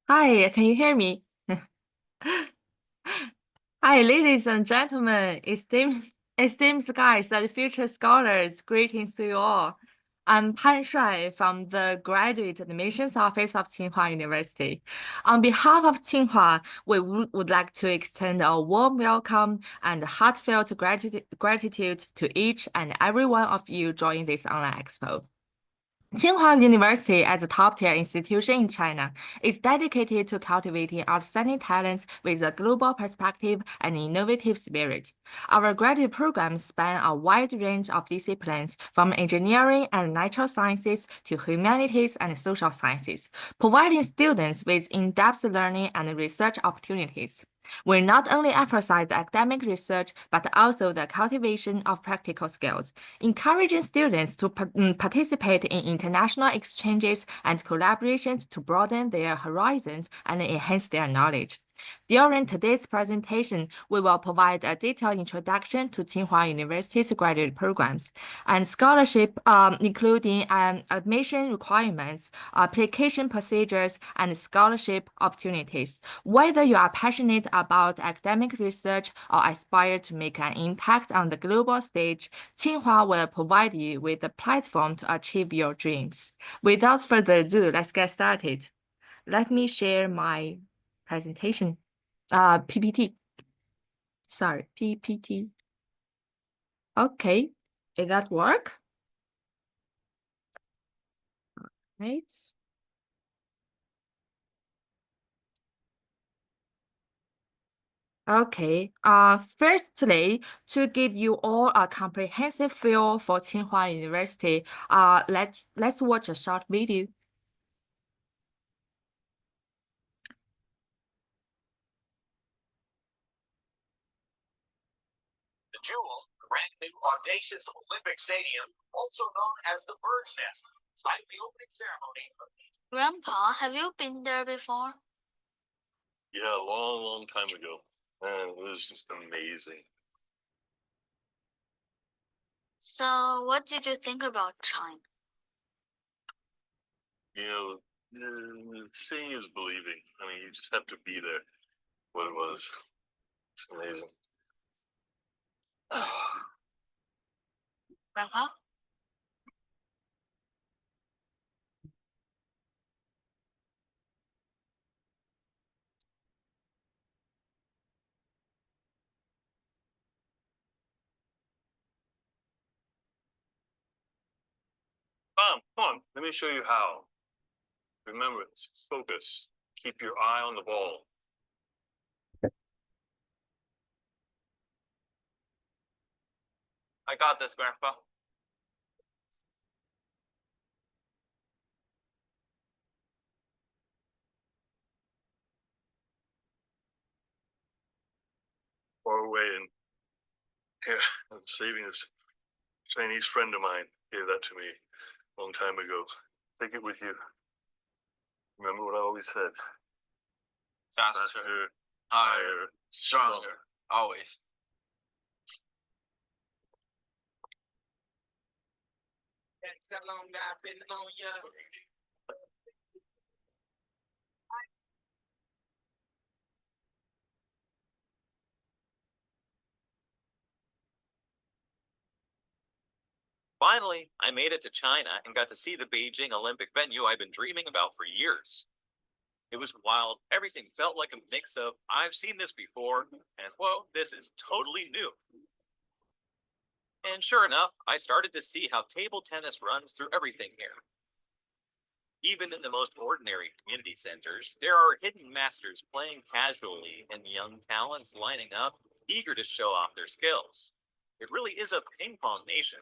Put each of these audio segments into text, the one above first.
Hi, can you hear me? Hi, ladies and gentlemen, esteemed guests and future scholars, greetings to you all. I'm Pan Shuai from the Graduate Admissions Office of Tsinghua University. On behalf of Tsinghua, we would like to extend a warm welcome and heartfelt gratitude to each and every one of you joining this online expo. Tsinghua University, as a top-tier institution in China, is dedicated to cultivating outstanding talents with a global perspective and innovative spirit. Our graduate programs span a wide range of disciplines, from engineering and natural sciences to humanities and social sciences, providing students with in-depth learning and research opportunities. We not only emphasize academic research, but also the cultivation of practical skills, encouraging students to participate in international exchanges and collaborations to broaden their horizons and enhance their knowledge. During today's presentation, we will provide a detailed introduction to Tsinghua University's graduate programs and scholarship, including admission requirements, application procedures, and scholarship opportunities. Whether you are passionate about academic research or aspire to make an impact on the global stage, Tsinghua will provide you with a platform to achieve your dreams. Without further ado, let's get started. Let me share my presentation. PPT. Sorry, PPT. Okay, did that work? Right. Okay. Firstly, to give you all a comprehensive feel for Tsinghua University, let's watch a short video. The Jewel, brand new audacious Olympic Stadium, also known as the Bird's Nest, site the opening ceremony. Grandpa, have you been there before? Yeah, a long, long time ago. Man, it was just amazing. So, what did you think about China? You know, seeing is believing. I mean, you just have to be there. What it was. It's amazing. Grandpa? Come on. Let me show you how. Remember, it's focus. Keep your eye on the ball. I got this, Grandpa. Far away, and yeah, I'm saving this Chinese friend of mine. Gave that to me a long time ago. Take it with you. Remember what I always said. Faster, higher, stronger, always. That's that long I've been on ya. Finally, I made it to China and got to see the Beijing Olympic venue I've been dreaming about for years. It was wild. Everything felt like a mix of I've seen this before and whoa, this is totally new. And sure enough, I started to see how table tennis runs through everything here. Even in the most ordinary community centers, there are hidden masters playing casually and young talents lining up, eager to show off their skills. It really is a ping pong nation.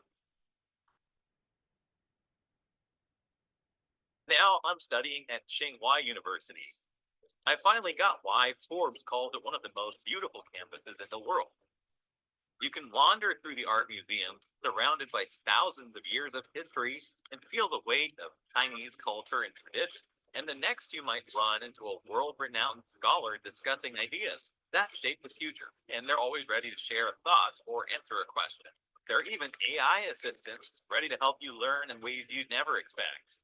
Now I'm studying at Tsinghua University. I finally got why Forbes called it one of the most beautiful campuses in the world. You can wander through the art museum, surrounded by thousands of years of history, and feel the weight of Chinese culture and tradition. And the next you might run into a world-renowned scholar discussing ideas that shape the future, and they're always ready to share a thought or answer a question. There are even AI assistants ready to help you learn in ways you'd never expect.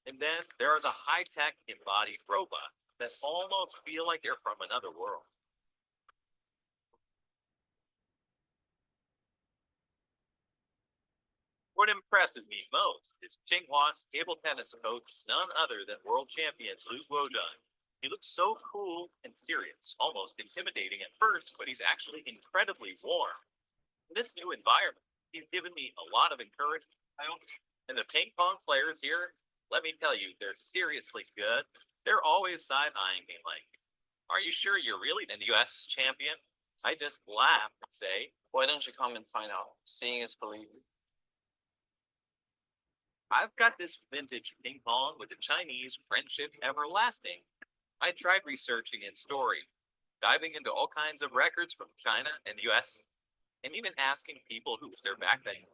And then there is a high-tech embodied robot that almost feel like they're from another world. What impresses me most is Tsinghua's table tennis coach, none other than world champions Lu Guodun. He looks so cool and serious, almost intimidating at first, but he's actually incredibly warm. In this new environment, he's given me a lot of encouragement. And the ping pong players here, let me tell you, they're seriously good. They're always side-eyeing me like, are you sure you're really the U.S. champion? I just laugh and say, why don't you come and find out? Seeing is believing. I've got this vintage ping pong with the Chinese friendship everlasting. I tried researching its story, diving into all kinds of records from China and the US, and even asking people who was there back then.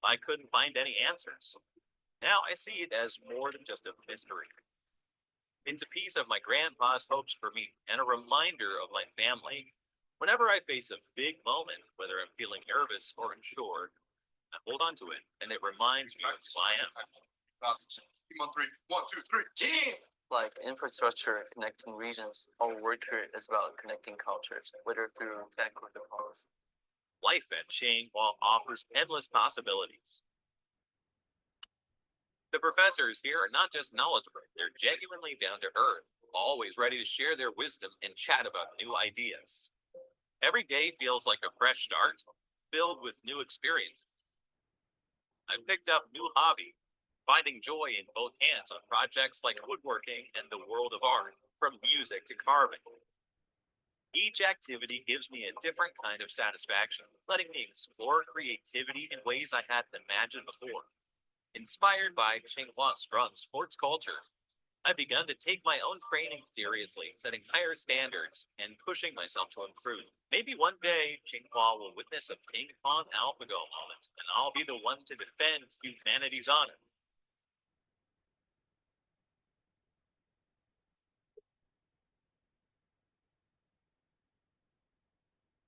I couldn't find any answers. Now I see it as more than just a mystery. It's a piece of my grandpa's hopes for me and a reminder of my family. Whenever I face a big moment, whether I'm feeling nervous or unsure, I hold on to it, and it reminds me of who I am. Team on three. 1, 2, 3. Team! Like infrastructure connecting regions, our work here is about connecting cultures, whether through tech or diplomacy. Life at Tsinghua offers endless possibilities. The professors here are not just knowledgeable, they're genuinely down to earth, always ready to share their wisdom and chat about new ideas. Every day feels like a fresh start, filled with new experiences. I've picked up new hobby, finding joy in both hands on projects like woodworking and the world of art, from music to carving. Each activity gives me a different kind of satisfaction, letting me explore creativity in ways I hadn't imagined before. Inspired by Tsinghua's strong sports culture, I've begun to take my own training seriously, setting higher standards and pushing myself to improve. Maybe one day, Tsinghua will witness a ping pong AlphaGo moment, and I'll be the one to defend humanity's honor.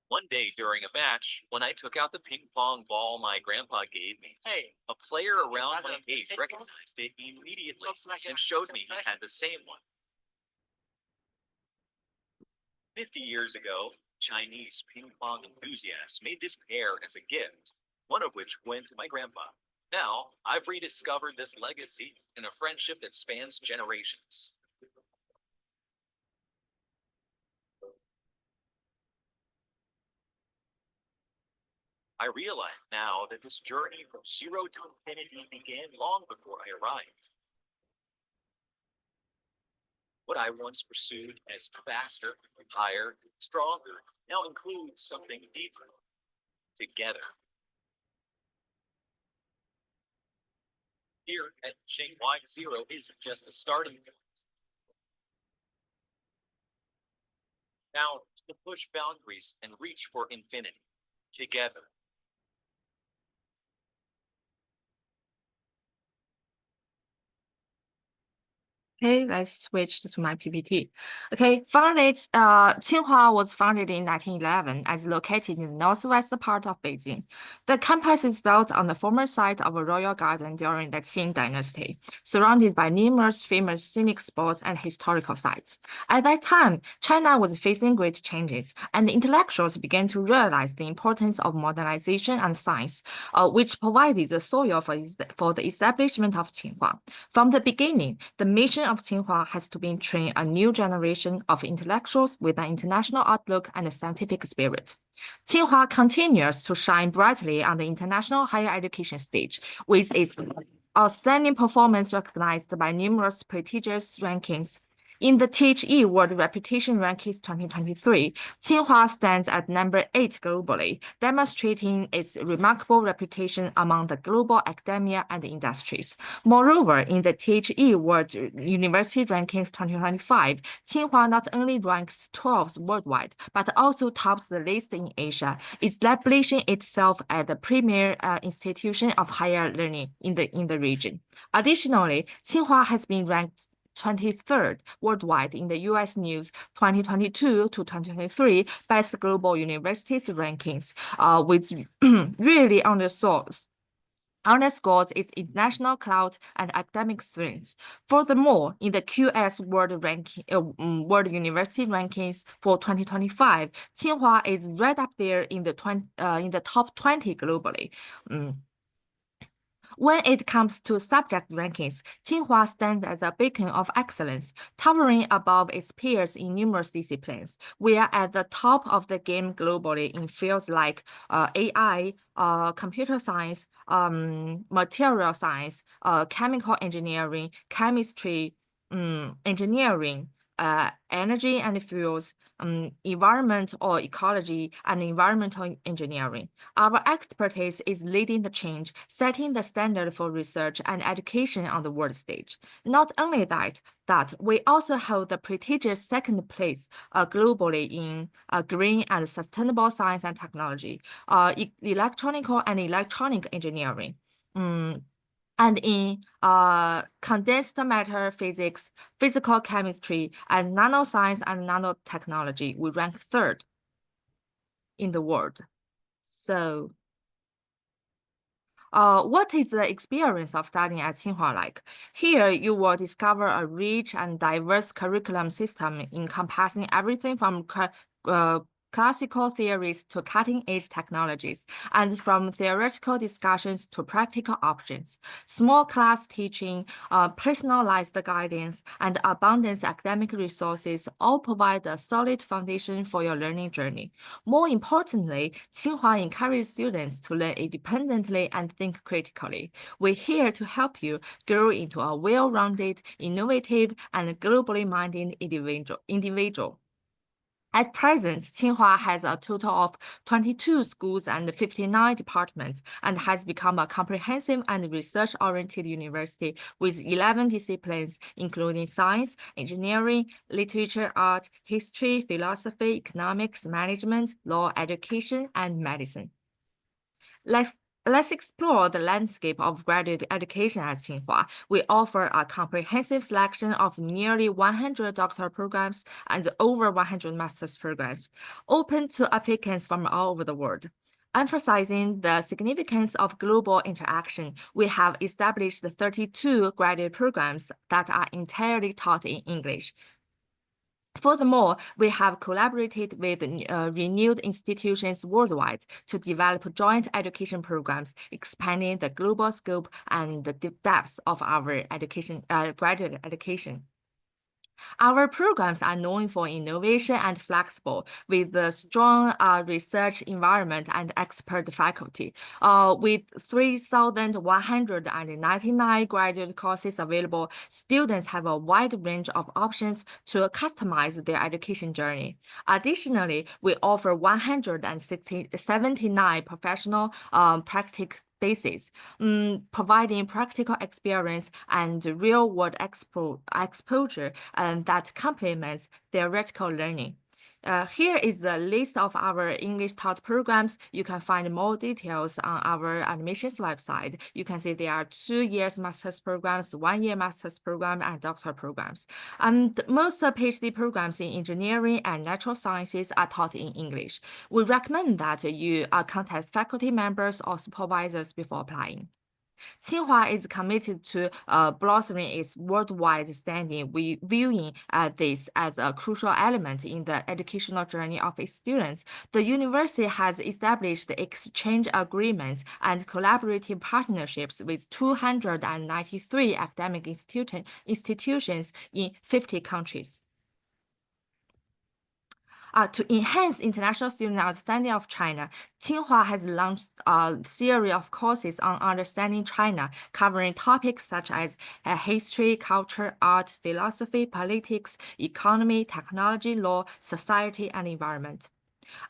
One day during a match, when I took out the ping pong ball my grandpa gave me, a player around my age recognized it immediately and showed me he had the same one. 50 years ago, Chinese ping pong enthusiasts made this pair as a gift, one of which went to my grandpa. Now, I've rediscovered this legacy in a friendship that spans generations. I realize now that this journey from zero to infinity began long before I arrived. What I once pursued as faster, higher, stronger now includes something deeper. Together. Here at Tsinghua, zero isn't just a starting point. Now, to push boundaries and reach for infinity. Together. Okay, let's switch to my PPT. Okay, Tsinghua was founded in 1911 as located in the northwest part of Beijing. The campus is built on the former site of a royal garden during the Qing dynasty, surrounded by numerous famous scenic spots and historical sites. At that time, China was facing great changes, and intellectuals began to realize the importance of modernization and science, which provided the soil for the establishment of Tsinghua. From the beginning, the mission of Tsinghua has to be train a new generation of intellectuals with an international outlook and a scientific spirit. Tsinghua continues to shine brightly on the international higher education stage, with its outstanding performance recognized by numerous prestigious rankings. In the THE World Reputation Rankings 2023, Tsinghua stands at number 8 globally, demonstrating its remarkable reputation among the global academia and industries. Moreover, in the THE World University Rankings 2025, Tsinghua not only ranks 12th worldwide, but also tops the list in Asia, establishing itself as the premier institution of higher learning in the region. Additionally, Tsinghua has been ranked 23rd worldwide in the U.S. News 2022 to 2023 Best Global Universities Rankings, which really underscores underscores its international clout and academic strength. Furthermore, in the QS World University rankings for 2025, Tsinghua is right up there in the top 20 globally. When it comes to subject rankings, Tsinghua stands as a beacon of excellence, towering above its peers in numerous disciplines. We are at the top of the game globally in fields like AI, computer science, material science, chemical engineering, chemistry, engineering, energy and fuels, environment or ecology, and environmental engineering. Our expertise is leading the change, setting the standard for research and education on the world stage. Not only that we also hold the prestigious second place globally in green and sustainable science and technology, electronic and electronic engineering. And in condensed matter physics, physical chemistry, and nanoscience and nanotechnology, we rank third in the world. So, what is the experience of studying at Tsinghua like? Here, you will discover a rich and diverse curriculum system encompassing everything from classical theories to cutting-edge technologies, and from theoretical discussions to practical options. Small class teaching, personalized guidance, and abundant academic resources all provide a solid foundation for your learning journey. More importantly, Tsinghua encourages students to learn independently and think critically. We're here to help you grow into a well-rounded, innovative, and globally minded individual. At present, Tsinghua has a total of 22 schools and 59 departments, and has become a comprehensive and research-oriented university with 11 disciplines, including science, engineering, literature, art, history, philosophy, economics, management, law, education, and medicine. Let's explore the landscape of graduate education at Tsinghua. We offer a comprehensive selection of nearly 100 doctoral programs and over 100 master's programs, open to applicants from all over the world. Emphasizing the significance of global interaction, we have established 32 graduate programs that are entirely taught in English. Furthermore, we have collaborated with renewed institutions worldwide to develop joint education programs, expanding the global scope and the depths of our education, graduate education. Our programs are known for innovation and flexible, with a strong research environment and expert faculty. With 3,199 graduate courses available, students have a wide range of options to customize their education journey. Additionally, we offer 179 professional practice basis, providing practical experience and real-world exposure that complements theoretical learning. Here is the list of our English taught programs. You can find more details on our admissions website. You can see there are 2 years master's programs, 1 year master's program, and doctoral programs. And most PhD programs in engineering and natural sciences are taught in English. We recommend that you contact faculty members or supervisors before applying. Tsinghua is committed to blossoming its worldwide standing, viewing this as a crucial element in the educational journey of its students. The university has established exchange agreements and collaborative partnerships with 293 academic institutions in 50 countries. To enhance international student understanding of China, Tsinghua has launched a series of courses on understanding China, covering topics such as history, culture, art, philosophy, politics, economy, technology, law, society, and environment.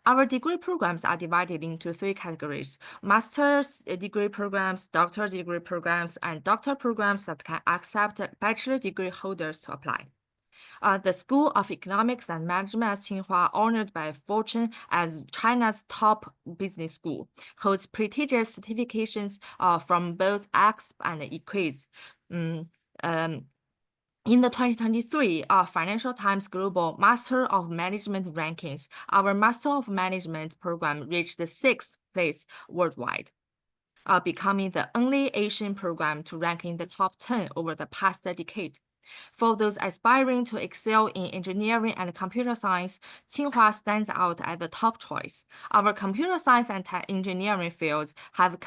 Our degree programs are divided into 3 categories: master's degree programs, doctoral degree programs, and doctoral programs that can accept bachelor degree holders to apply. The School of Economics and Management at Tsinghua, honored by Fortune as China's top business school, holds prestigious certifications from both Expo and EQUIS. In the 2023 Financial Times Global Master of Management rankings, our Master of Management program reached the 6th place worldwide. becoming the only Asian program to rank in the top 10 over the past decade. For those aspiring to excel in engineering and computer science, Tsinghua stands out as the top choice. Our computer science and engineering fields have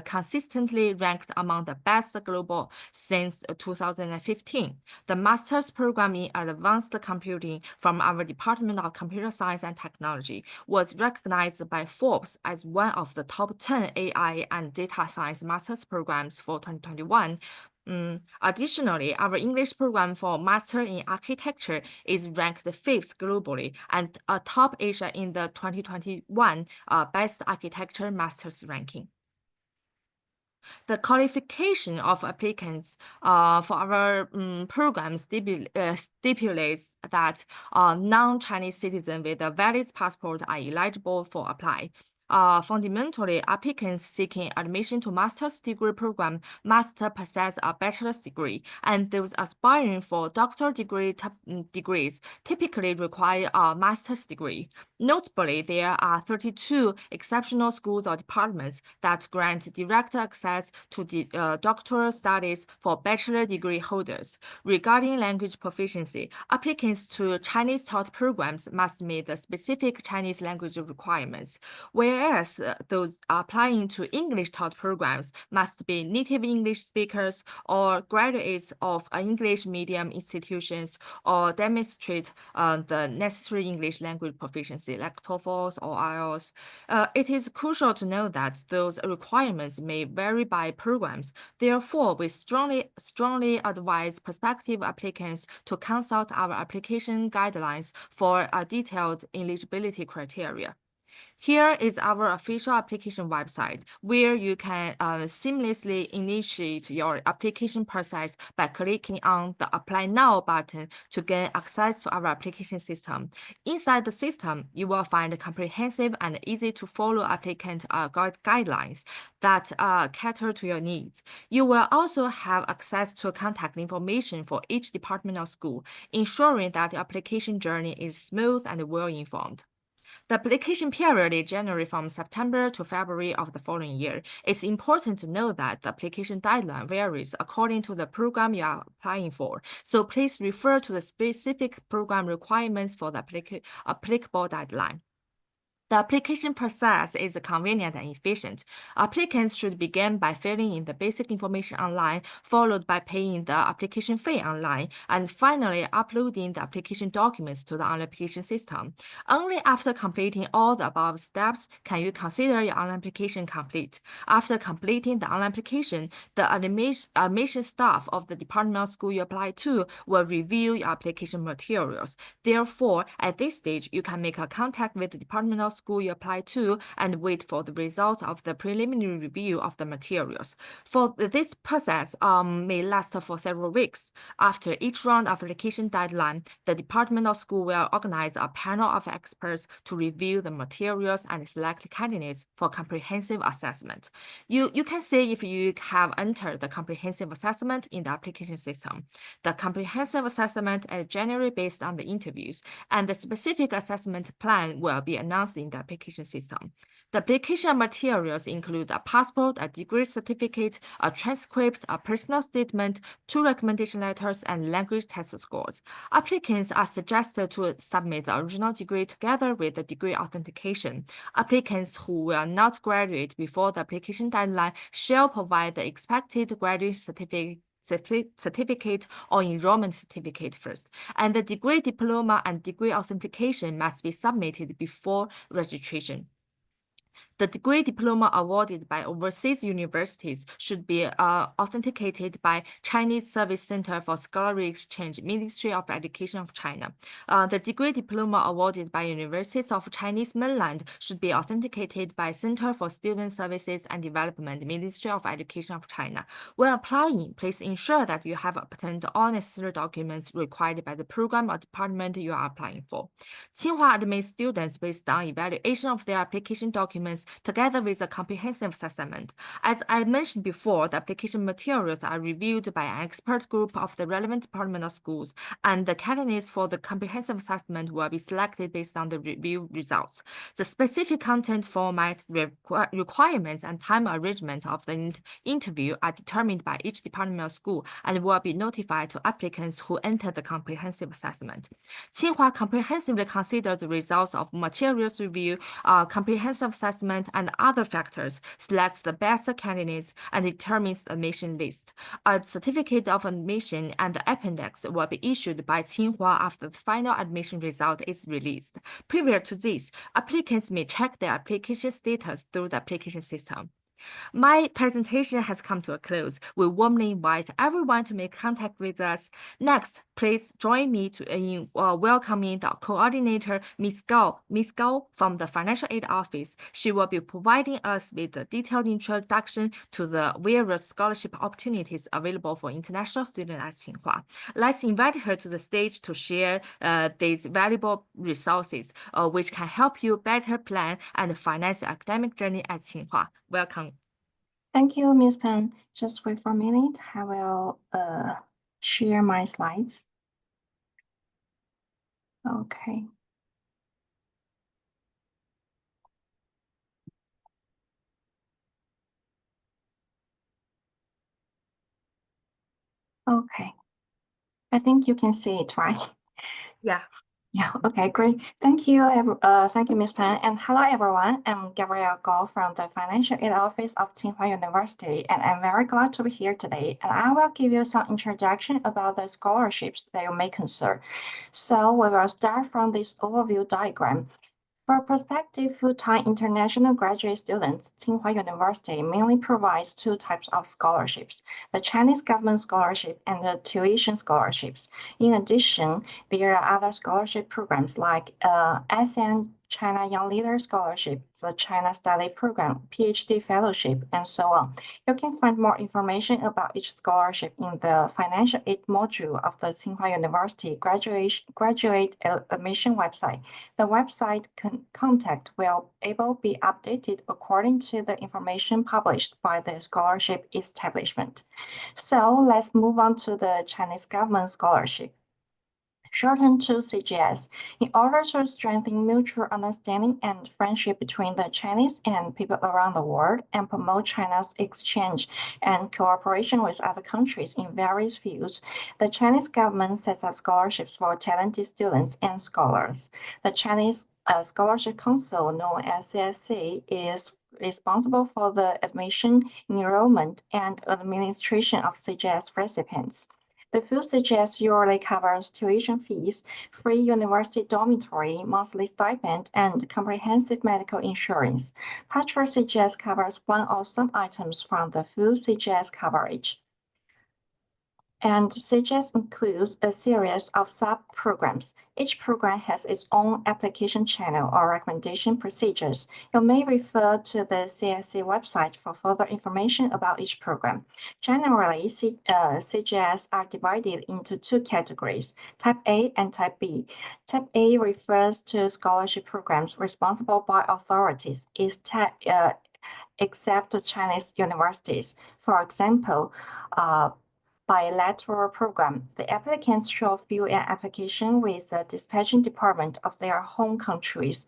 consistently ranked among the best global since 2015. The master's program in advanced computing from our Department of Computer Science and Technology was recognized by Forbes as one of the top 10 AI and data science master's programs for 2021. Additionally, our English program for Master in Architecture is ranked 5th globally and atop Asia in the 2021 Best Architecture Masters ranking. The qualification of applicants for our program stipulates that non-Chinese citizens with a valid passport are eligible for apply. Fundamentally, applicants seeking admission to master's degree program must possess a bachelor's degree, and those aspiring for doctoral degrees typically require a master's degree. Notably, there are 32 exceptional schools or departments that grant direct access to the doctoral studies for bachelor degree holders. Regarding language proficiency, applicants to Chinese taught programs must meet the specific Chinese language requirements, whereas those applying to English taught programs must be native English speakers or graduates of English medium institutions or demonstrate the necessary English language proficiency like TOEFL or IELTS. It is crucial to know that those requirements may vary by programs. Therefore, we strongly advise prospective applicants to consult our application guidelines for a detailed eligibility criteria. Here is our official application website, where you can seamlessly initiate your application process by clicking on the Apply Now button to gain access to our application system. Inside the system, you will find comprehensive and easy-to-follow applicant guidelines that cater to your needs. You will also have access to contact information for each department or school, ensuring that the application journey is smooth and well-informed. The application period is generally from September to February of the following year. It's important to know that the application deadline varies according to the program you are applying for. So please refer to the specific program requirements for the applicable deadline. The application process is convenient and efficient. Applicants should begin by filling in the basic information online, followed by paying the application fee online, and finally uploading the application documents to the online application system. Only after completing all the above steps can you consider your online application complete. After completing the online application, the admission staff of the department or school you apply to will review your application materials. Therefore, at this stage, you can make a contact with the department or school you apply to and wait for the results of the preliminary review of the materials. For this process may last for several weeks. After each round of application deadline, the department or school will organize a panel of experts to review the materials and select candidates for comprehensive assessment. You can see if you have entered the comprehensive assessment in the application system. The comprehensive assessment is generally based on the interviews, and the specific assessment plan will be announced in the application system. The application materials include a passport, a degree certificate, a transcript, a personal statement, 2 recommendation letters, and language test scores. Applicants are suggested to submit the original degree together with the degree authentication. Applicants who will not graduate before the application deadline shall provide the expected graduate certificate or enrollment certificate first, and the degree diploma and degree authentication must be submitted before registration. The degree diploma awarded by overseas universities should be authenticated by Chinese Service Center for Scholarly Exchange, Ministry of Education of China. The degree diploma awarded by universities of Chinese mainland should be authenticated by Center for Student Services and Development, Ministry of Education of China. When applying, please ensure that you have obtained all necessary documents required by the program or department you are applying for. Tsinghua admits students based on evaluation of their application documents documents together with a comprehensive assessment. As I mentioned before, the application materials are reviewed by an expert group of the relevant department of schools, and the candidates for the comprehensive assessment will be selected based on the review results. The specific content, format, requirements, and time arrangement of the interview are determined by each department of school and will be notified to applicants who enter the comprehensive assessment. Tsinghua comprehensively considered the results of materials review, comprehensive assessment, and other factors, selects the best candidates, and determines the admission list. A certificate of admission and the appendix will be issued by Tsinghua after the final admission result is released. Prior to this, applicants may check their application status through the application system. My presentation has come to a close. We warmly invite everyone to make contact with us. Next, please join me in welcoming the coordinator, Ms. Gao from the Financial Aid Office. She will be providing us with a detailed introduction to the various scholarship opportunities available for international students at Tsinghua. Let's invite her to the stage to share these valuable resources, which can help you better plan and finance your academic journey at Tsinghua. Welcome. Thank you, Ms. Pan. Just wait for a minute. I will share my slides. Okay. Okay. I think you can see it, right? Yeah. Yeah, okay, great. Thank you, Ms. Pan. And hello, everyone. I'm Gabrielle Gao from the Financial Aid Office of Tsinghua University, and I'm very glad to be here today. And I will give you some introduction about the scholarships that you may concern. So we will start from this overview diagram. For prospective full-time international graduate students, Tsinghua University mainly provides two types of scholarships, the Chinese government scholarship and the tuition scholarships. In addition, there are other scholarship programs like ASEAN China Young Leader Scholarship, the China Study Program, PhD Fellowship, and so on. You can find more information about each scholarship in the Financial Aid module of the Tsinghua University graduate admission website. The website contact will be updated according to the information published by the scholarship establishment. So let's move on to the Chinese government scholarship. Shortened to CGS, in order to strengthen mutual understanding and friendship between the Chinese and people around the world and promote China's exchange and cooperation with other countries in various fields, the Chinese government sets up scholarships for talented students and scholars. The Chinese Scholarship Council, known as CSC, is responsible for the admission, enrollment, and administration of CGS recipients. The full CGS usually covers tuition fees, free university dormitory, monthly stipend, and comprehensive medical insurance. Partial CGS covers one or some items from the full CGS coverage. And CGS includes a series of sub-programs. Each program has its own application channel or recommendation procedures. You may refer to the CSC website for further information about each program. Generally, CGS are divided into two categories, Type A and Type B. Type A refers to scholarship programs responsible by authorities, except Chinese universities. For example, bilateral program. The applicants shall fill an application with the dispatching department of their home countries.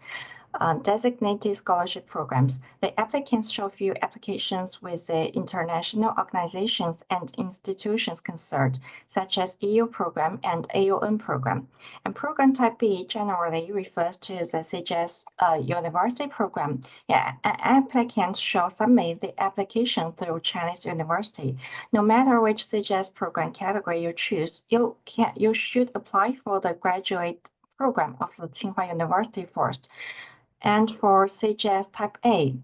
Designated scholarship programs. The applicants shall fill applications with the international organizations and institutions concerned, such as EU program and AUN program. And program type B generally refers to the CGS university program. Yeah, an applicant shall submit the application through Chinese university. No matter which CGS program category you choose, you should apply for the graduate program of the Tsinghua University first. And for CGS Type A,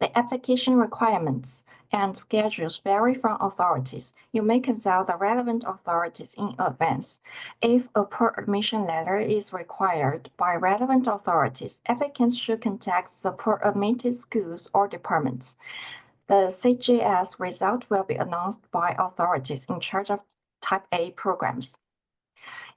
the application requirements and schedules vary from authorities. You may consult the relevant authorities in advance. If a per-admission letter is required by relevant authorities, applicants should contact the per-admitted schools or departments. The CGS result will be announced by authorities in charge of Type A programs.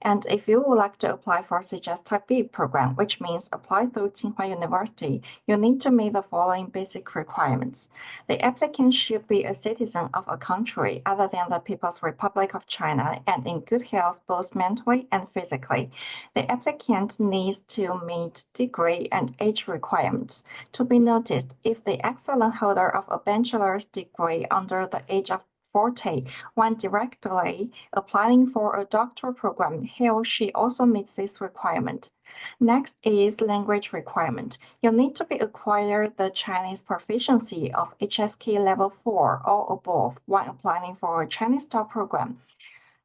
And if you would like to apply for CGS Type B program, which means apply through Tsinghua University, you need to meet the following basic requirements. The applicant should be a citizen of a country other than the People's Republic of China and in good health both mentally and physically. The applicant needs to meet degree and age requirements. To be noticed, if the excellent holder of a bachelor's degree under the age of 40 when directly applying for a doctoral program, he or she also meets this requirement. Next is language requirement. You need to be acquire the Chinese proficiency of HSK level 4 or above when applying for a Chinese taught program.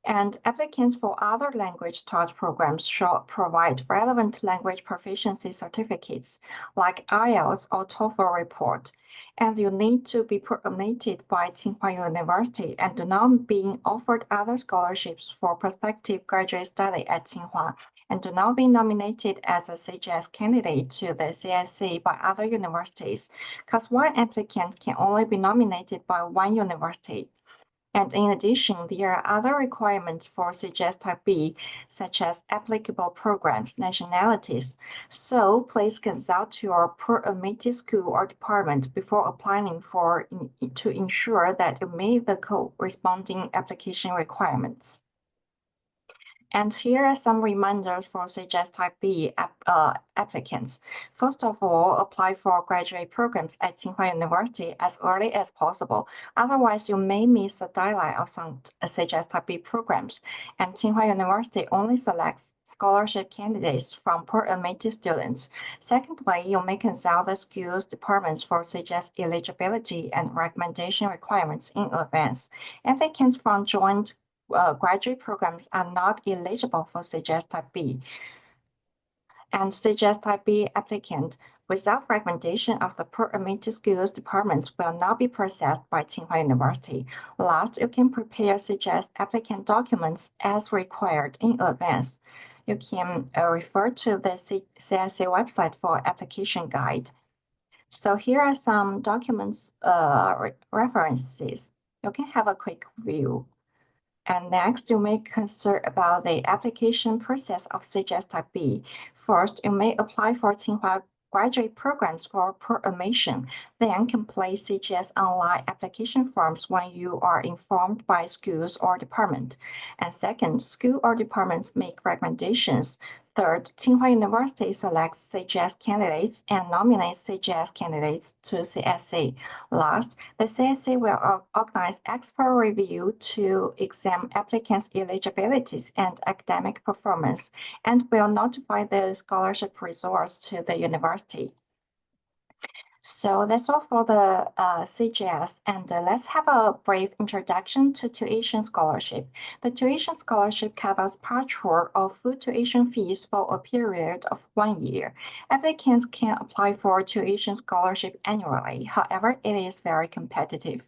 And applicants for other language taught programs should provide relevant language proficiency certificates like IELTS or TOEFL report. And you need to be nominated by Tsinghua University and do not be offered other scholarships for prospective graduate study at Tsinghua, and do not be nominated as a CGS candidate to the CSC by other universities, because one applicant can only be nominated by one university. And in addition, there are other requirements for CGS Type B, such as applicable programs, nationalities. So please consult your per-admitted school or department before applying to ensure that you meet the corresponding application requirements. And here are some reminders for CGS Type B applicants. First of all, apply for graduate programs at Tsinghua University as early as possible. Otherwise, you may miss the deadline of some CGS Type B programs. And Tsinghua University only selects scholarship candidates from per-admitted students. Secondly, you may consult the schools departments for CGS eligibility and recommendation requirements in advance. Applicants from joint graduate programs are not eligible for CGS Type B. And CGS Type B applicant without recommendation of the per-admitted schools departments will not be processed by Tsinghua University. Last, you can prepare CGS applicant documents as required in advance. You can refer to the CSC website for application guide. So here are some documents references. You can have a quick view. And next, you may consider about the application process of CGS Type B. First, you may apply for Tsinghua graduate programs for per-admission, then complete CGS online application forms when you are informed by schools or department. And second, school or departments make recommendations. Third, Tsinghua University selects CGS candidates and nominates CGS candidates to CSC. Last, the CSC will organize expert review to examine applicants' eligibilities and academic performance, and will notify the scholarship results to the university. So that's all for the CGS, and let's have a brief introduction to tuition scholarship. The tuition scholarship covers partial or full tuition fees for a period of 1 year. Applicants can apply for tuition scholarship annually. However, it is very competitive.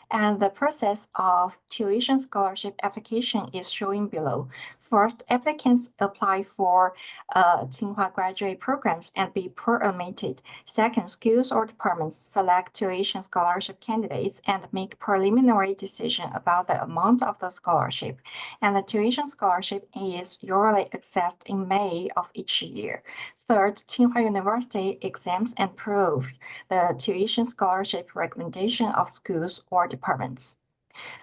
And the process of tuition scholarship application is shown below. First, applicants apply for Tsinghua graduate programs and be per-admitted. Second, schools or departments select tuition scholarship candidates and make preliminary decision about the amount of the scholarship. And the tuition scholarship is usually accessed in May of each year. Third, Tsinghua University examines and approves the tuition scholarship recommendation of schools or departments.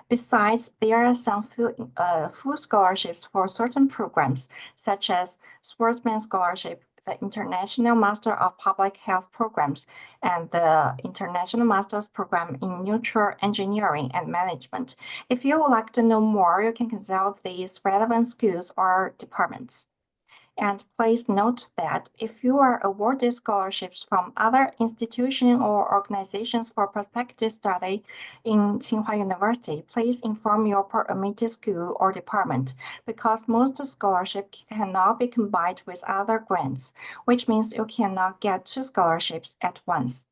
Besides, there are some full scholarships for certain programs, such as Sportsman Scholarship, the International Master of Public Health Programs, and the International Master's Program in Nuclear Engineering and Management. If you would like to know more, you can consult these relevant schools or departments. And please note that if you are awarded scholarships from other institutions or organizations for prospective study in Tsinghua University, please inform your per-admitted school or department, because most scholarships cannot be combined with other grants, which means you cannot get 2 scholarships at once.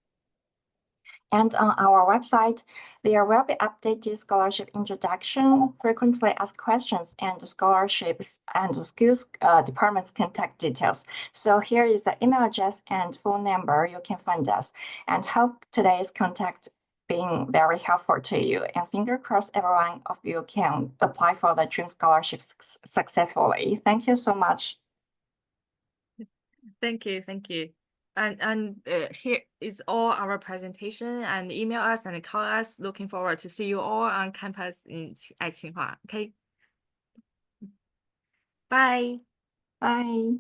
And on our website, there will be updated scholarship introduction, frequently asked questions, and scholarships and schools department's contact details. So here is the email address and phone number you can find us. And hope today's contact being very helpful to you. And finger crossed, everyone of you can apply for the Dream Scholarships successfully. Thank you so much. Thank you, thank you. And here is all our presentation, and email us and call us. Looking forward to see you all on campus at Tsinghua. Okay. Bye. Bye.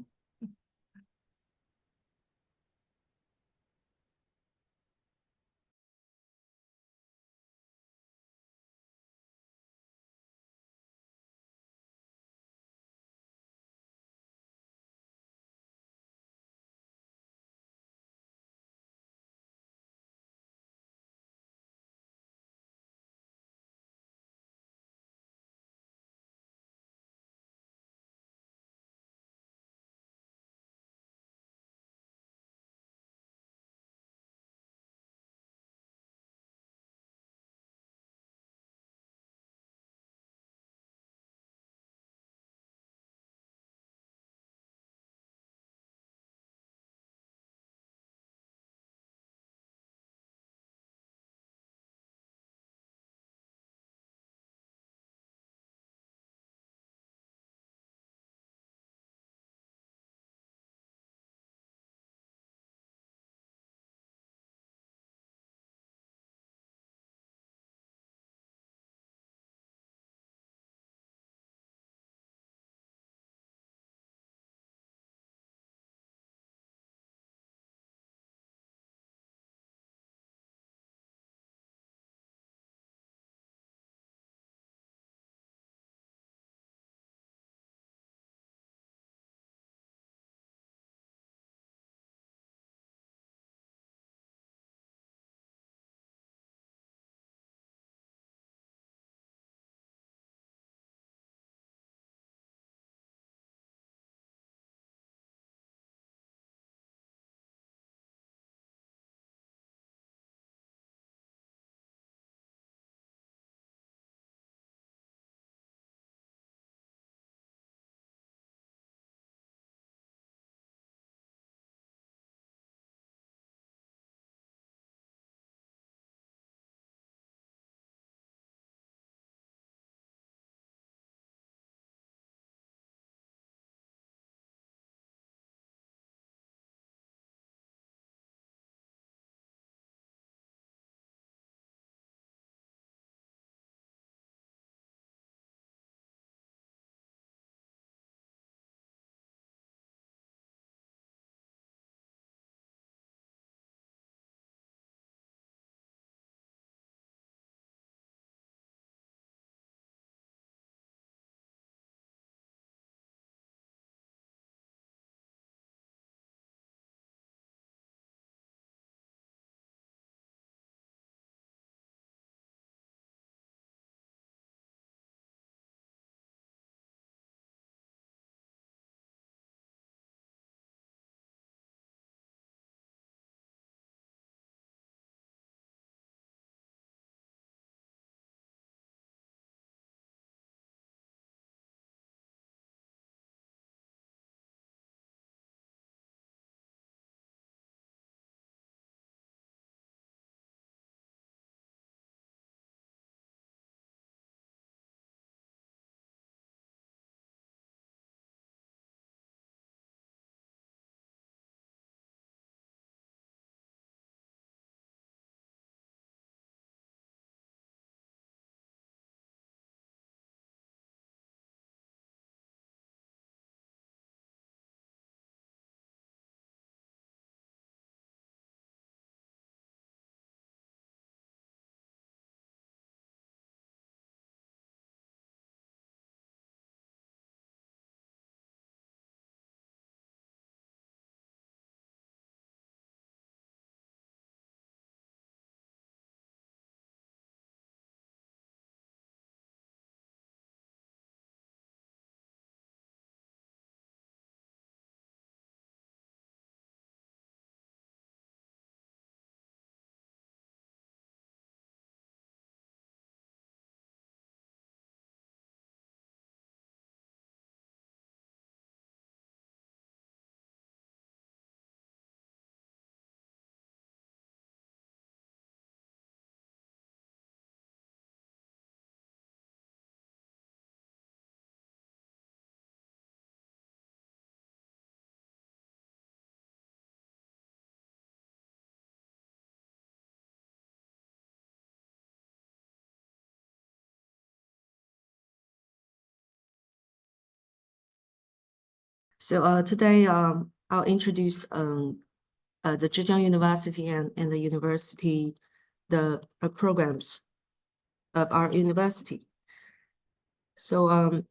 So today I'll introduce the Zhejiang University and the university, the programs of our university. So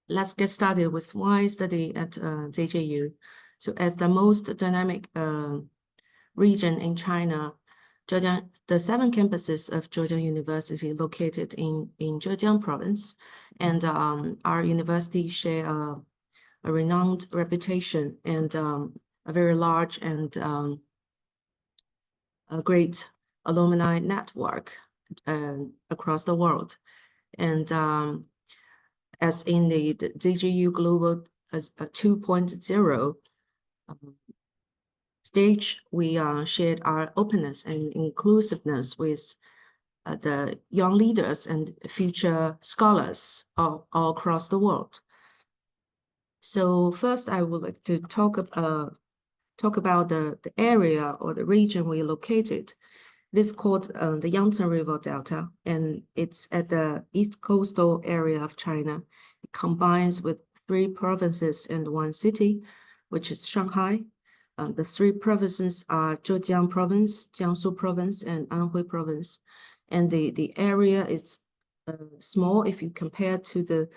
let's get started with why study at ZJU. So as the most dynamic region in China, Zhejiang, the 7 campuses of Zhejiang University located in Zhejiang province, and our university share a renowned reputation and a very large and a great alumni network across the world. And as in the ZJU Global 2.0 stage, we shared our openness and inclusiveness with the young leaders and future scholars all across the world. So first, I would like to talk about the area or the region we located. It is called the Yangtze River Delta, and it's at the east coastal area of China. It combines with 3 provinces and 1 city, which is Shanghai. The 3 provinces are Zhejiang Province, Jiangsu Province, and Anhui Province. And the area is small if you compare to the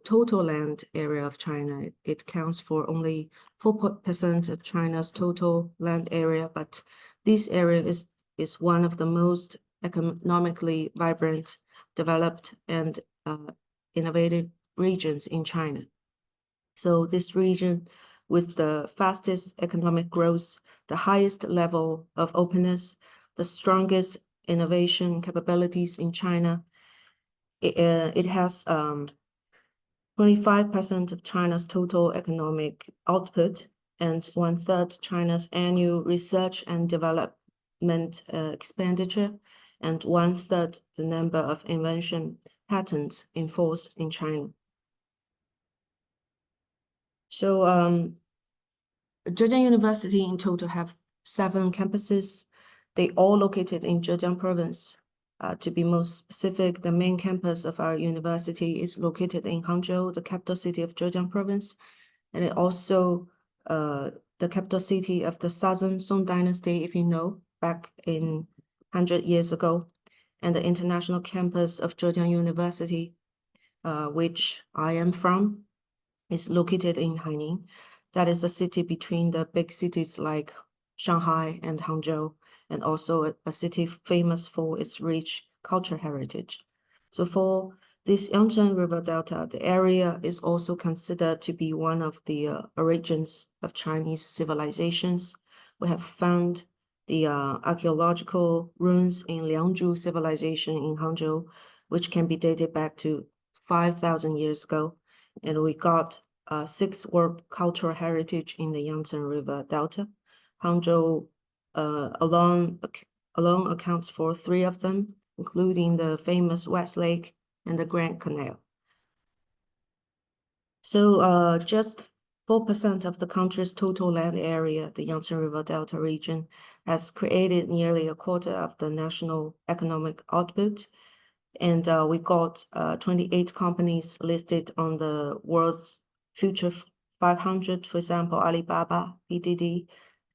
total land area of China. It counts for only 4% of China's total land area, but this area is one of the most economically vibrant, developed, and innovative regions in China. So this region with the fastest economic growth, the highest level of openness, the strongest innovation capabilities in China, it has 25% of China's total economic output and 1/3 China's annual research and development expenditure, and 1/3 the number of invention patents in force in China. So Zhejiang University in total have 7 campuses. They all located in Zhejiang province. To be most specific, the main campus of our university is located in Hangzhou, the capital city of Zhejiang province, and it also the capital city of the Southern Song Dynasty, if you know, back in 100 years ago, and the international campus of Zhejiang University, which I am from, is located in Haining. That is a city between the big cities like Shanghai and Hangzhou, and also a city famous for its rich cultural heritage. So for this Yangtze River Delta, the area is also considered to be one of the origins of Chinese civilizations. We have found the archaeological ruins in Liangzhu civilization in Hangzhou, which can be dated back to 5,000 years ago. And we got 6 World Cultural Heritage in the Yangtze River Delta. Hangzhou alone accounts for 3 of them, including the famous Westlake and the Grand Canal. So just 4% of the country's total land area, the Yangtze River Delta region, has created nearly 1/4 of the national economic output. And we got 28 companies listed on the world's Future 500, for example, Alibaba, PDD,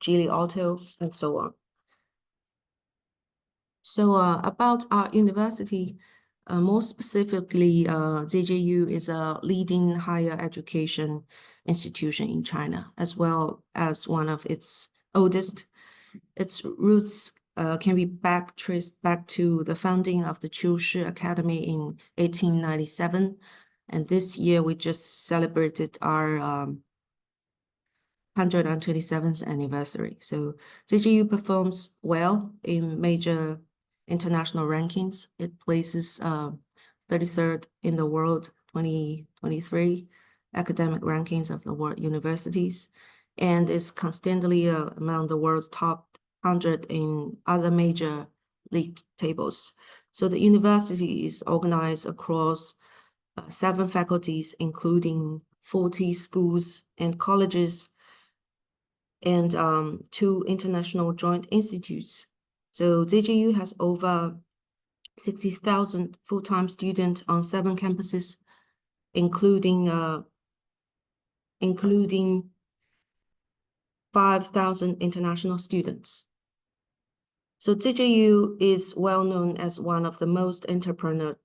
Geely Auto, and so on. So about our university, more specifically, ZJU is a leading higher education institution in China, as well as one of its oldest. Its roots can be traced back to the founding of the Qiushi Academy in 1897. And this year, we just celebrated our 127th anniversary. So ZJU performs well in major international rankings. It places 33rd in the world 2023 academic rankings of the world universities, and is constantly among the world's top 100 in other major league tables. So the university is organized across 7 faculties, including 40 schools and colleges, and 2 international joint institutes. So ZJU has over 60,000 full-time students on 7 campuses, including including 5,000 international students. So ZJU is well known as one of the most entrepreneurship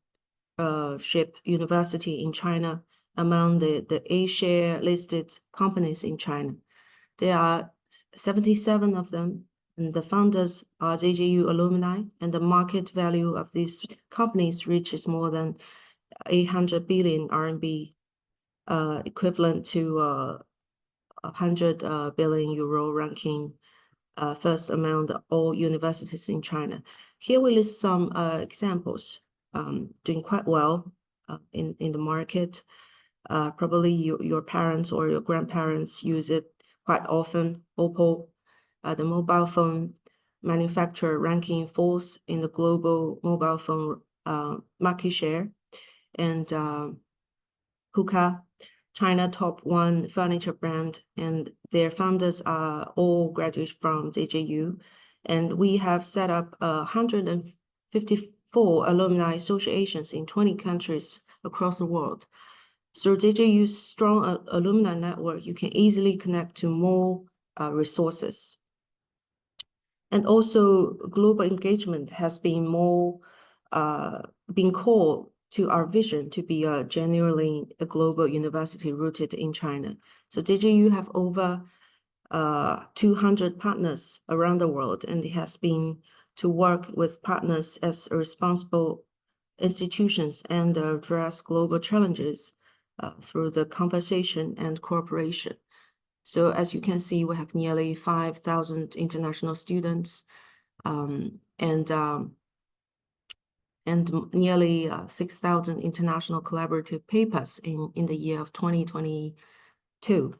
university in China among the A-share listed companies in China. There are 77 of them, and the founders are ZJU alumni, and the market value of these companies reaches more than 800 billion RMB, equivalent to 100 billion euro, ranking first among all universities in China. Here we list some examples doing quite well in the market. Probably your parents or your grandparents use it quite often. Oppo, the mobile phone manufacturer, ranking fourth in the global mobile phone market share, and Kuka, China top one furniture brand, and their founders are all graduates from ZJU. And we have set up 154 alumni associations in 20 countries across the world. Through ZJU's strong alumni network, you can easily connect to more resources. And also, global engagement has been more being called to our vision to be genuinely a global university rooted in China. So ZJU have over 200 partners around the world, and it has been to work with partners as responsible institutions and address global challenges through the conversation and cooperation. So as you can see, we have nearly 5,000 international students and nearly 6,000 international collaborative papers in the year of 2022.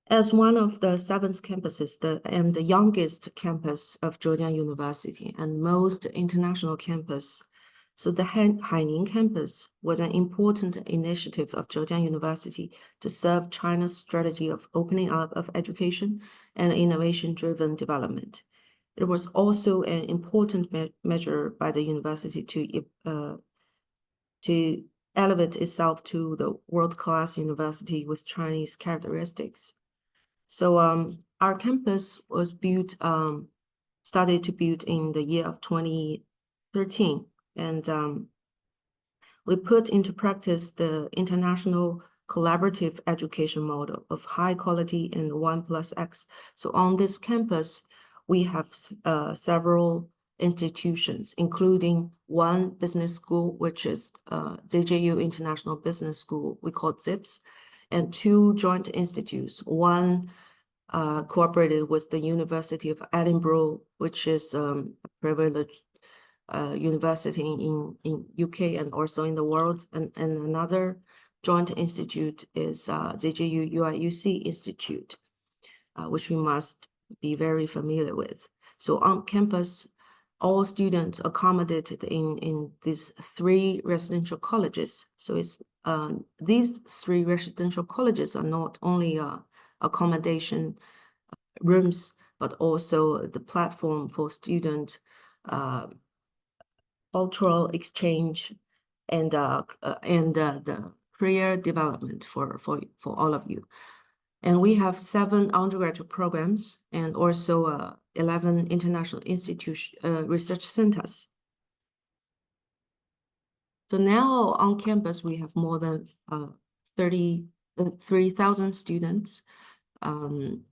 As one of the 7 campuses and the youngest campus of Zhejiang University and most international campus, so the Haining campus was an important initiative of Zhejiang University to serve China's strategy of opening up of education and innovation-driven development. It was also an important measure by the university to elevate itself to the world-class university with Chinese characteristics. So our campus was started to build in the year of 2013. And we put into practice the international collaborative education model of high quality and 1+X. So on this campus, we have several institutions, including one business school, which is ZJU International Business School, we call ZIPS, and 2 joint institutes, one cooperated with the University of Edinburgh, which is a privileged university in UK and also in the world, and another joint institute is ZJU UIUC Institute, which we must be very familiar with. So on campus, all students accommodated in these 3 residential colleges. So it's these 3 residential colleges are not only accommodation rooms, but also the platform for student cultural exchange and the career development for all of you. And we have 7 undergraduate programs and also 11 international research centers. So now on campus, we have more than 3,000 students and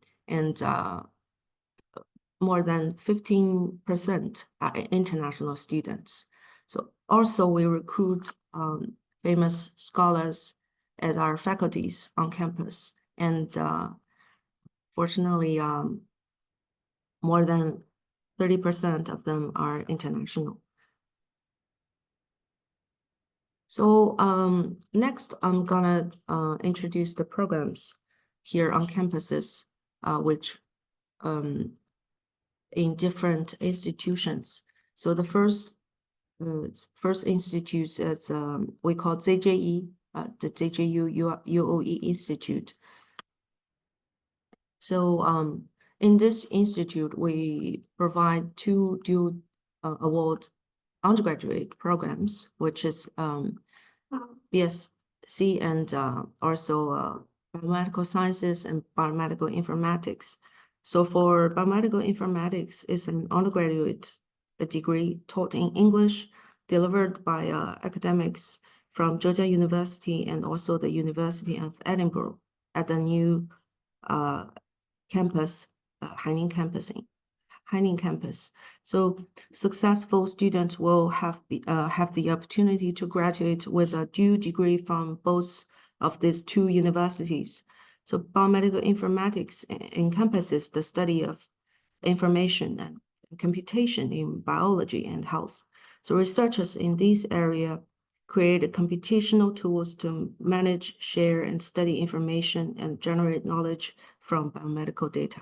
more than 15% are international students. So also we recruit famous scholars as our faculties on campus. And fortunately, more than 30% of them are international. So next, I'm gonna introduce the programs here on campuses, which in different institutions. So the first institute is we call ZJE, the ZJU UOE Institute. So in this institute, we provide 2 dual award undergraduate programs, which is BS and also biomedical sciences and biomedical informatics. So for biomedical informatics, it's an undergraduate degree taught in English, delivered by academics from Zhejiang University and also the University of Edinburgh at the new campus, Haining campus. So successful students will have the opportunity to graduate with a dual degree from both of these two universities. So biomedical informatics encompasses the study of information and computation in biology and health. So researchers in this area create computational tools to manage, share, and study information and generate knowledge from biomedical data.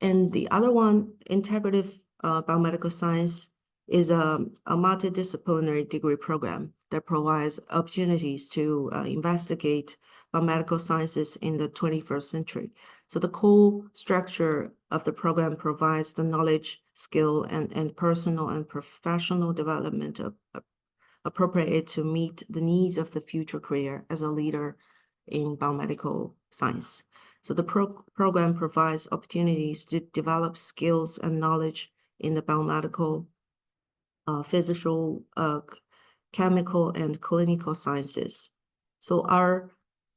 And the other one, integrative biomedical science, is a multidisciplinary degree program that provides opportunities to investigate biomedical sciences in the 21st century. So the core structure of the program provides the knowledge, skill, and personal and professional development appropriate to meet the needs of the future career as a leader in biomedical science. So the program provides opportunities to develop skills and knowledge in the biomedical, physical, chemical, and clinical sciences. So our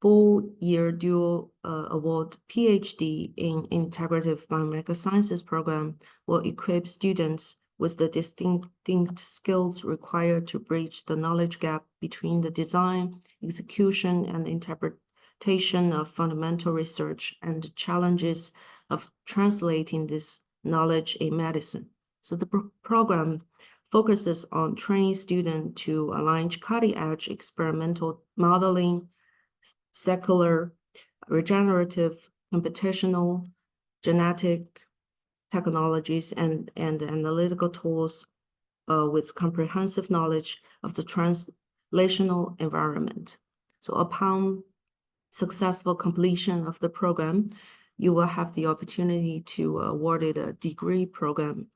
4-year dual award PhD in integrative biomedical sciences program will equip students with the distinct skills required to bridge the knowledge gap between the design, execution, and interpretation of fundamental research and the challenges of translating this knowledge in medicine. So the program focuses on training students to align cutting-edge experimental modeling, secular, regenerative, computational, genetic technologies, and analytical tools with comprehensive knowledge of the translational environment. So upon successful completion of the program, you will have the opportunity to awarded a degree program,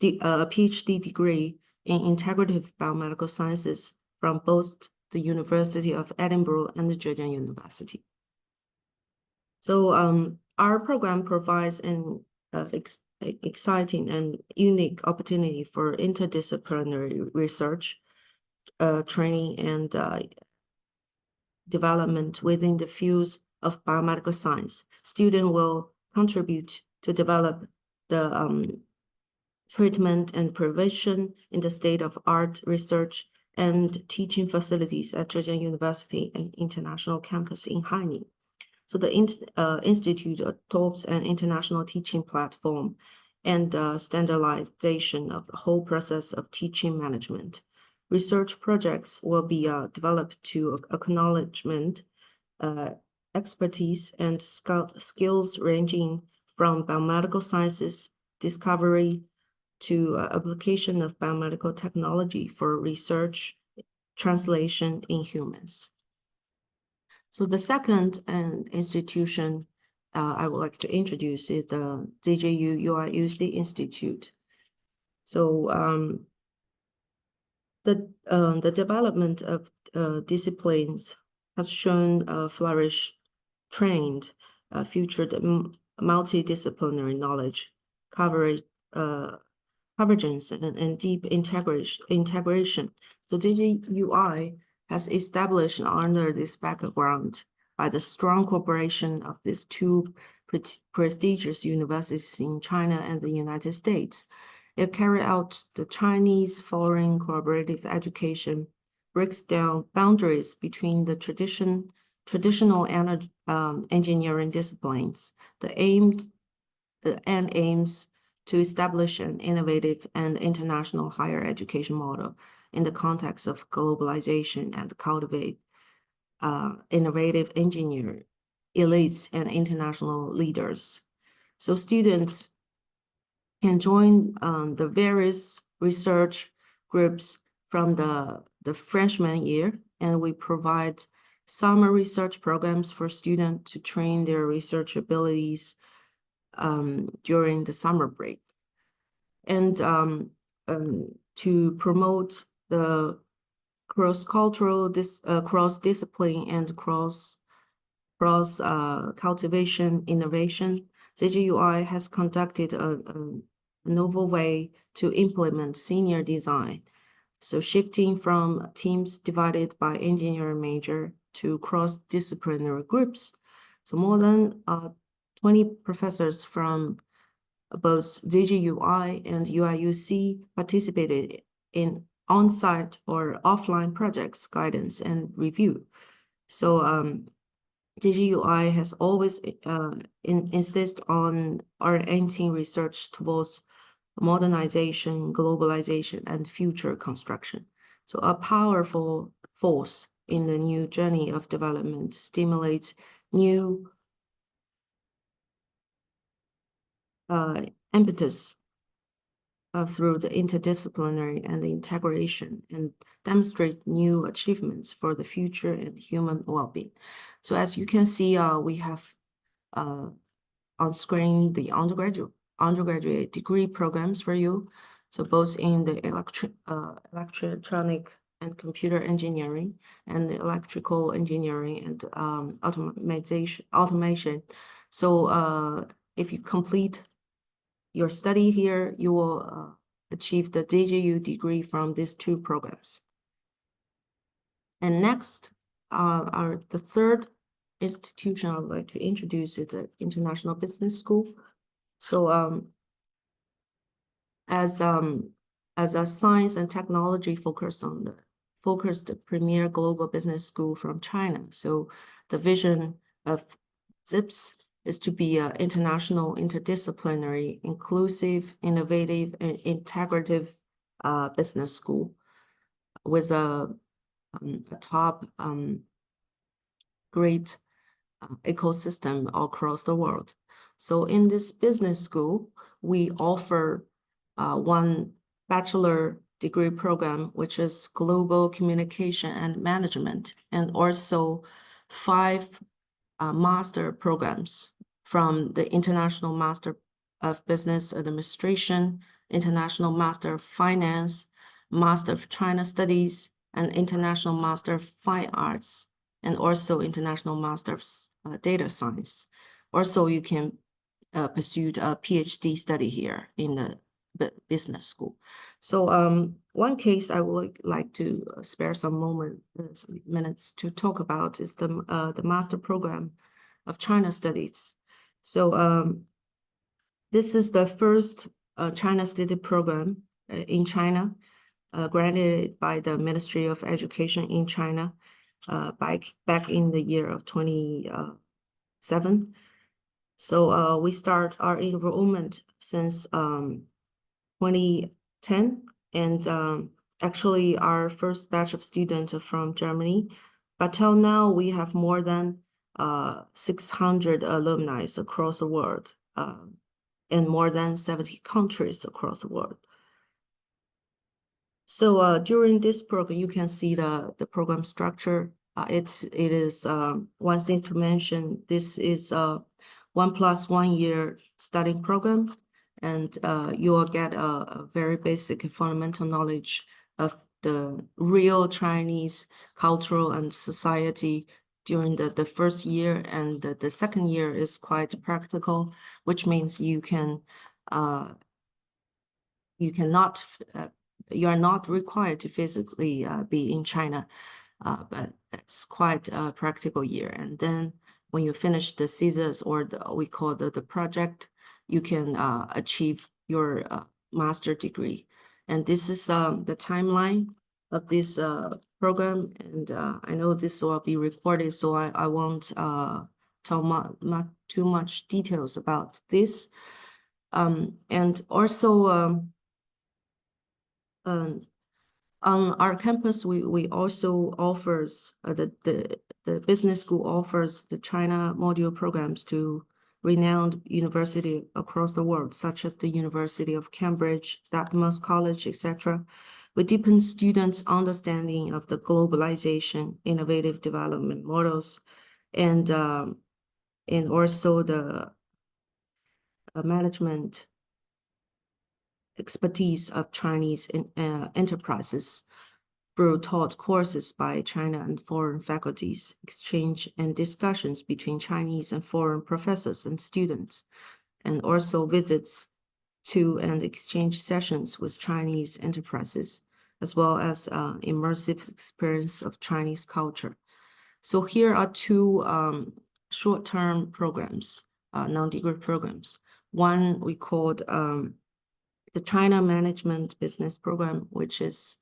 a PhD degree in integrative biomedical sciences from both the University of Edinburgh and the Zhejiang University. So our program provides an exciting and unique opportunity for interdisciplinary research, training, and development within the fields of biomedical science. Students will contribute to develop the treatment and prevention in the state-of-art research and teaching facilities at Zhejiang University and International Campus in Haining. So the institute adopts an international teaching platform and standardization of the whole process of teaching management. Research projects will be developed to acknowledgement, expertise, and skills ranging from biomedical sciences, discovery, to application of biomedical technology for research, translation in humans. So the second institution I would like to introduce is the ZJU-UIUC Institute. So the development of disciplines has shown flourish, trained, featured multidisciplinary knowledge, convergence, and deep integration. So ZJUI has established under this background by the strong cooperation of these two prestigious universities in China and the United States. It carries out the Chinese foreign collaborative education, breaks down boundaries between the traditional engineering disciplines. The end aims to establish an innovative and international higher education model in the context of globalization and cultivate innovative engineer elites and international leaders. So students can join the various research groups from the freshman year, and we provide summer research programs for students to train their research abilities during the summer break. And to promote the cross-cultural, cross-discipline, and cross cultivation innovation, ZGUI has conducted a novel way to implement senior design. So shifting from teams divided by engineering major to cross-disciplinary groups. So more than 20 professors from both ZGUI and UIUC participated in on-site or offline projects guidance and review. So ZGUI has always insisted on orienting research towards modernization, globalization, and future construction. So a powerful force in the new journey of development stimulates new impetus through the interdisciplinary and the integration, and demonstrate new achievements for the future and human well-being. So as you can see, we have on screen the undergraduate degree programs for you. So both in the electronic and computer engineering, and the electrical engineering, and automation. So if you complete your study here, you will achieve the ZGU degree from these two programs. And next, the third institution I would like to introduce is the International Business School. So as a science and technology focused premier global business school from China. So the vision of ZIPS is to be an international, interdisciplinary, inclusive, innovative, and integrative business school with a top great ecosystem across the world. So in this business school, we offer one bachelor degree program, which is Global Communication and Management, and also 5 master programs from the International Master of Business Administration, International Master of Finance, Master of China Studies, and International Master of Fine Arts, and also International Master of Data Science. Also, you can pursue a PhD study here in the business school. So one case I would like to spare some minutes to talk about is the master program of China Studies. So this is the first China Study program in China, granted by the Ministry of Education in China back in the year of 2007. So we start our enrollment since 2010, and actually our first batch of students are from Germany, but till now we have more than 600 alumni across the world, in more than 70 countries across the world. So during this program, you can see the program structure. It is one thing to mention. This is a 1+1 year study program, and you will get a very basic and fundamental knowledge of the real Chinese cultural and society during the first year, and the second year is quite practical, which means you are not required to physically be in China, but it's quite a practical year. And then when you finish the thesis, or we call the project, you can achieve your master degree. And this is the timeline of this program. And I know this will be recorded, so I won't tell too much details about this. And also on our campus, we also offers the business school offers the China module programs to renowned university across the world, such as the University of Cambridge, Dartmouth College, etc. We deepen students' understanding of the globalization, innovative development models, and also the management expertise of Chinese enterprises through taught courses by China and foreign faculties, exchange and discussions between Chinese and foreign professors and students, and also visits to and exchange sessions with Chinese enterprises, as well as immersive experience of Chinese culture. So here are two short-term programs, non-degree programs. One we called the China Management Business Program, which is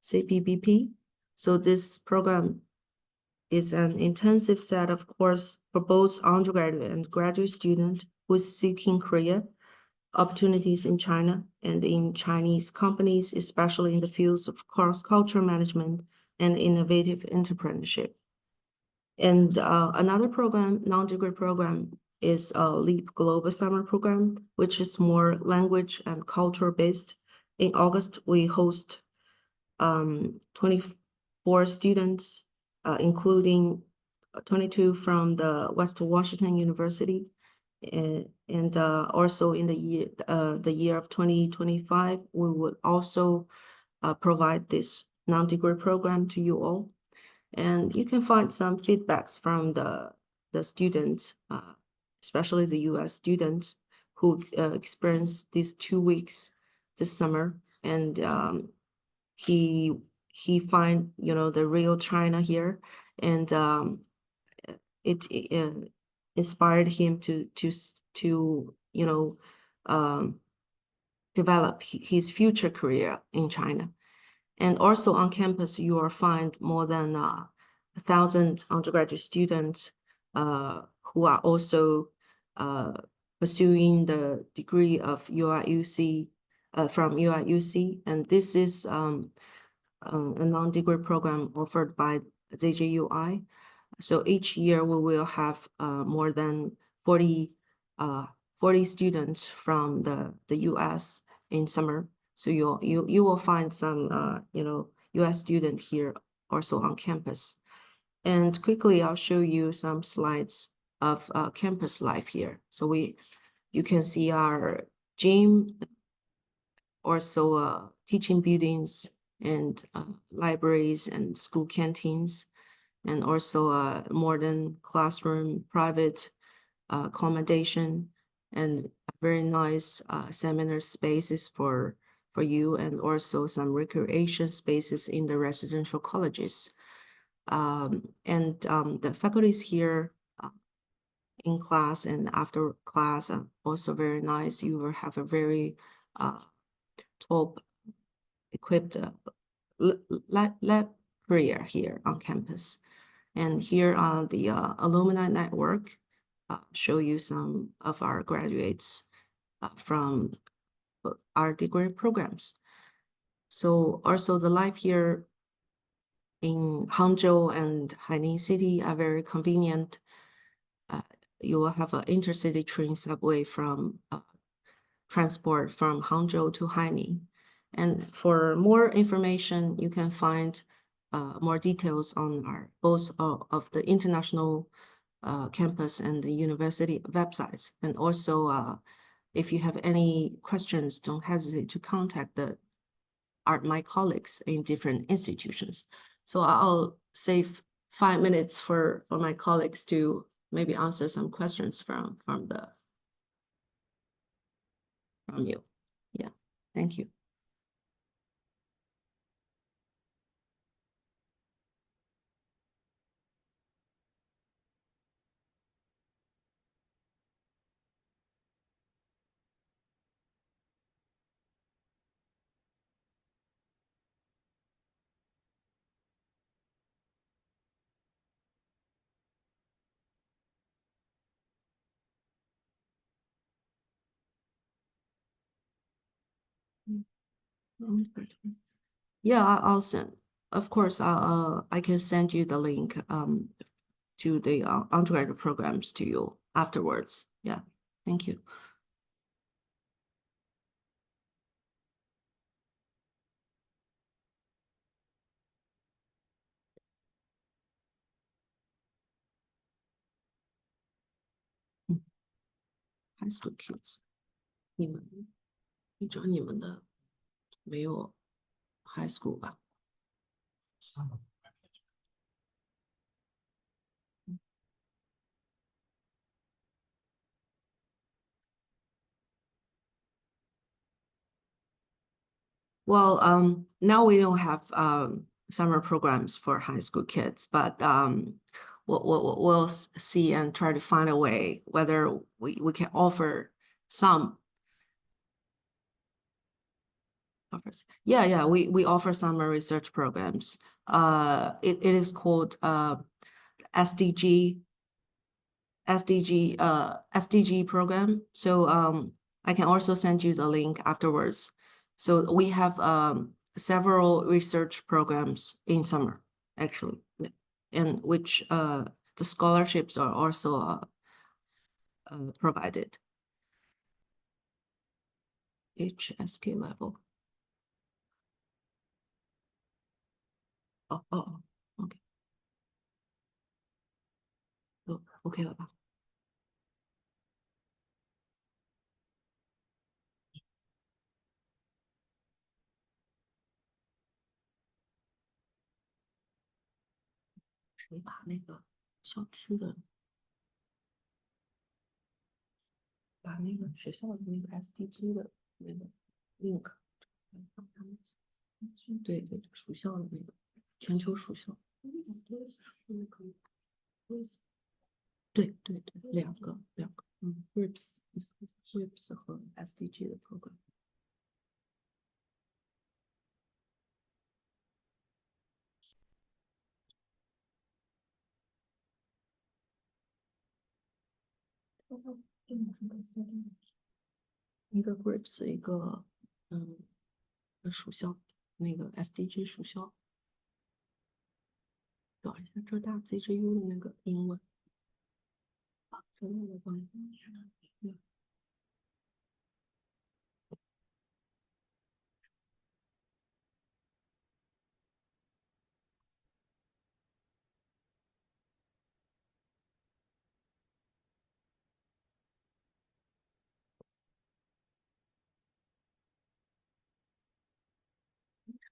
CPBP. So this program is an intensive set of course for both undergraduate and graduate students who is seeking career opportunities in China and in Chinese companies, especially in the fields of cross-cultural management and innovative entrepreneurship. And another program, non-degree program, is a LEAP Global Summer Program, which is more language and culture based. In August, we host 24 students, including 22 from the Western University, and also in the year of 2025, we would also provide this non-degree program to you all. And you can find some feedbacks from the students, especially the U.S. students who experienced these 2 weeks this summer. And he find, the real China here. And it inspired him to develop his future career in China. And also on campus, you will find more than 1,000 undergraduate students who are also pursuing the degree of UIUC from UIUC. And this is a non-degree program offered by ZJUI. So each year we will have more than 40 students from the U.S. in summer. So you will find some U.S. student here also on campus. And quickly, I'll show you some slides of campus life here. So you can see our gym, also teaching buildings and libraries and school canteens, and also a modern classroom, private accommodation, and very nice seminar spaces for you, and also some recreation spaces in the residential colleges. And the faculties here in class and after class are also very nice. You will have a very top equipped lab area here on campus. And here on the alumni network, show you some of our graduates from our degree programs. So also the life here in Hangzhou and Haining City are very convenient. You will have an intercity train subway from transport from Hangzhou to Haining. And for more information, you can find more details on our both of the international campus and the university websites. And also, if you have any questions, don't hesitate to contact my colleagues in different institutions. So I'll save 5 minutes for my colleagues to maybe answer some questions from you. Yeah, thank you. Yeah, I'll send. Of course, I can send you the link to the undergraduate programs to you afterwards. Yeah, thank you. High school kids，你们一转你们的没有 high school 吧。Well, now we don't have summer programs for high school kids, but we'll see and try to find a way whether we can offer some. Yeah, we offer summer research programs. It is called SDG program. So I can also send you the link afterwards. So we have several research programs in summer, actually, and which the scholarships are also provided. HSK level. Oh, OK. 哦，OK 了吧？谁把那个小区的，把那个学校的那个 SDG 的那个 link，对，属校的那个全球属校。对，两个，RIPS 和 SDG 的 program。一个 RIPS， 一个属校，那个 SDG 属校。找一下浙大 ZGU 的那个英文。真的我帮你。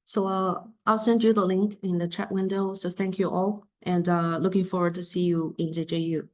So I'll send you the link in the chat window. So thank you all, and looking forward to see you in ZJU.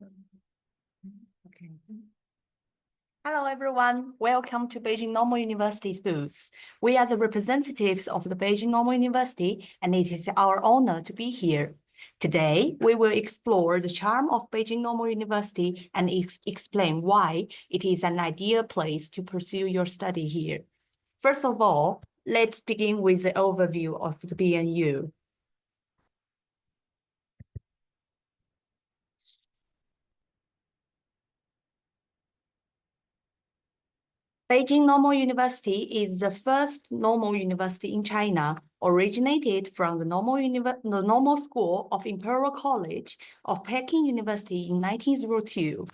Okay. Hello, everyone. Welcome to Beijing Normal University's booth. We are the representatives of the Beijing Normal University, and it is our honor to be here. Today, we will explore the charm of Beijing Normal University and explain why it is an ideal place to pursue your study here. First of all, let's begin with the overview of the BNU. Beijing Normal University is the first normal university in China, originated from the normal school of Imperial College of Peking University in 1902.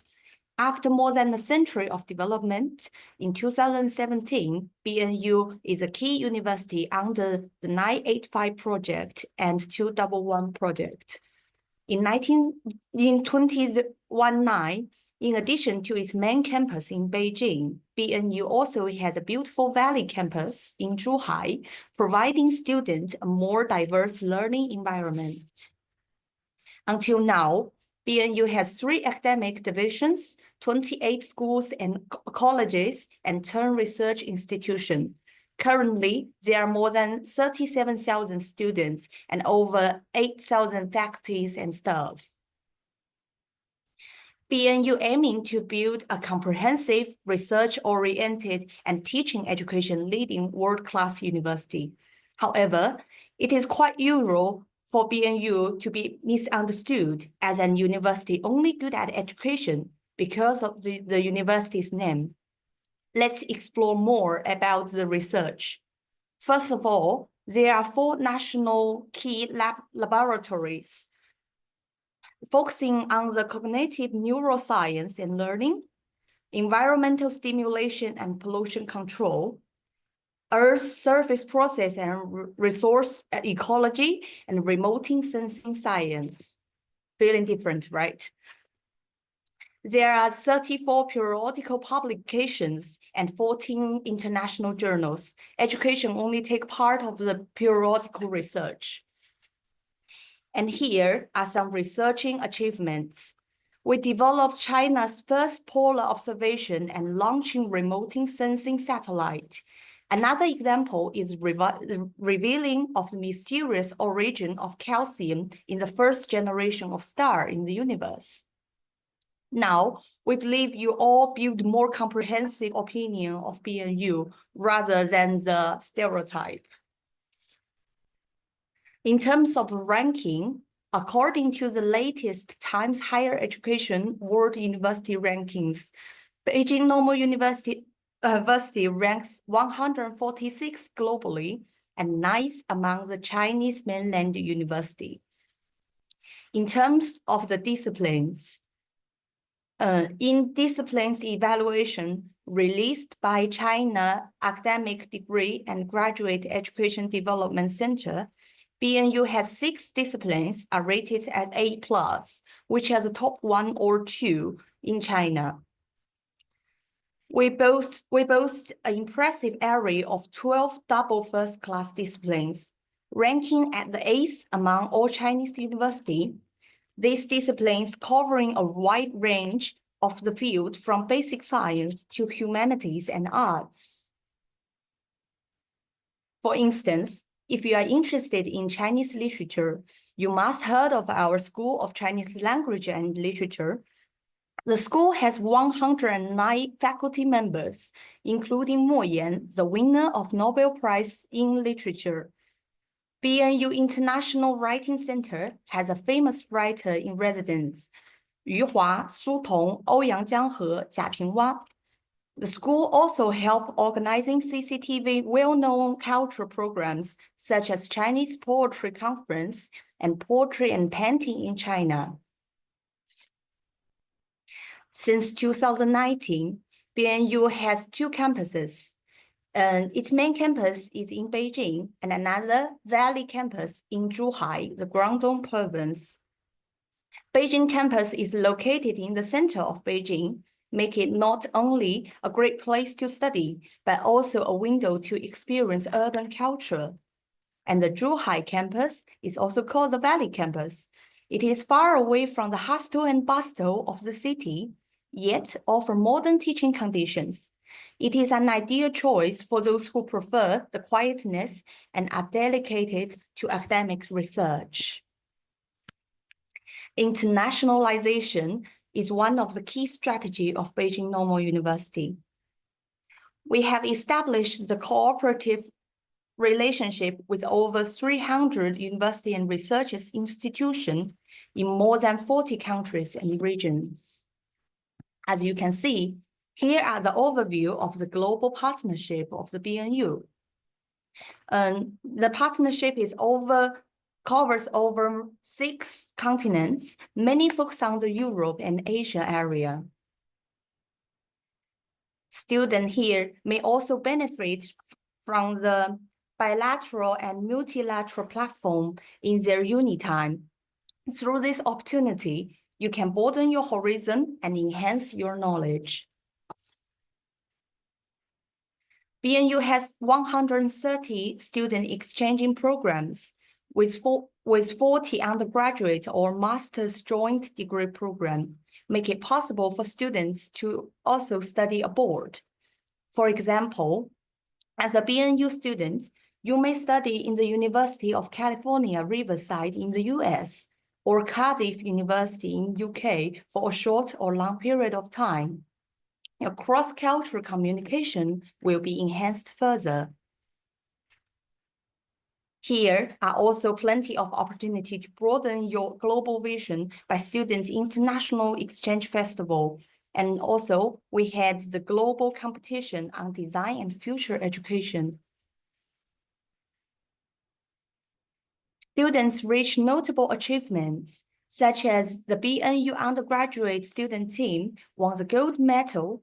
After more than a century of development, in 2017, BNU is a key university under the 985 project and 211 project. In 2019, in addition to its main campus in Beijing, BNU also has a beautiful Valley campus in Zhuhai, providing students a more diverse learning environment. Until now, BNU has 3 academic divisions, 28 schools and colleges, and 10 research institutions. Currently, there are more than 37,000 students and over 8,000 faculties and staff. BNU aiming to build a comprehensive, research-oriented, and teaching education leading world-class university. However, it is quite usual for BNU to be misunderstood as an university only good at education because of the university's name. Let's explore more about the research. First of all, there are 4 national key laboratories focusing on the cognitive neuroscience and learning, environmental stimulation and pollution control, Earth surface process and resource ecology, and remote sensing science. Feeling different, right? There are 34 periodical publications and 14 international journals. Education only take part of the periodical research. And here are some researching achievements. We developed China's first polar observation and launching remote sensing satellite. Another example is revealing of the mysterious origin of calcium in the first generation of star in the universe. Now, we believe you all build more comprehensive opinion of BNU rather than the stereotype. In terms of ranking, according to the latest Times Higher Education World University Rankings, Beijing Normal University ranks 146 globally and 9th among the Chinese mainland university. In terms of the disciplines, in disciplines evaluation released by China Academic Degree and Graduate Education Development Center, BNU has 6 disciplines are rated as A+, which has a top 1 or 2 in China. We boast an impressive array of 12 double first-class disciplines, ranking at the 8th among all Chinese universities. These disciplines covering a wide range of the field from basic science to humanities and arts. For instance, if you are interested in Chinese literature, you must have heard of our School of Chinese Language and Literature. The school has 109 faculty members, including Mo Yan, the winner of Nobel Prize in Literature. BNU International Writing Center has a famous writer in residence, Yu Hua, Su Tong, Ouyang Jianghe, Jia Pingwa. The school also helped organizing CCTV well-known cultural programs such as Chinese Poetry Conference and Poetry and Painting in China. Since 2019, BNU has 2 campuses. Its main campus is in Beijing and another Valley campus in Zhuhai, the Guangdong province. Beijing campus is located in the center of Beijing, making it not only a great place to study, but also a window to experience urban culture. And the Zhuhai campus is also called the Valley campus. It is far away from the hustle and bustle of the city, yet offer modern teaching conditions. It is an ideal choice for those who prefer the quietness and are dedicated to academic research. Internationalization is one of the key strategies of Beijing Normal University. We have established the cooperative relationship with over 300 university and research institutions in more than 40 countries and regions. As you can see, here are the overview of the global partnership of the BNU. The partnership covers over 6 continents, many focus on the Europe and Asia area. Students here may also benefit from the bilateral and multilateral platform in their uni time. Through this opportunity, you can broaden your horizon and enhance your knowledge. BNU has 130 student exchanging programs with 40 undergraduate or master's joint degree program, make it possible for students to also study abroad. For example, as a BNU student, you may study in the University of California, Riverside in the US, or Cardiff University in UK for a short or long period of time. Your cross-cultural communication will be enhanced further. Here are also plenty of opportunity to broaden your global vision by Students' International Exchange Festival. And also, we had the global competition on design and future education. Students reach notable achievements, such as the BNU undergraduate student team won the gold medal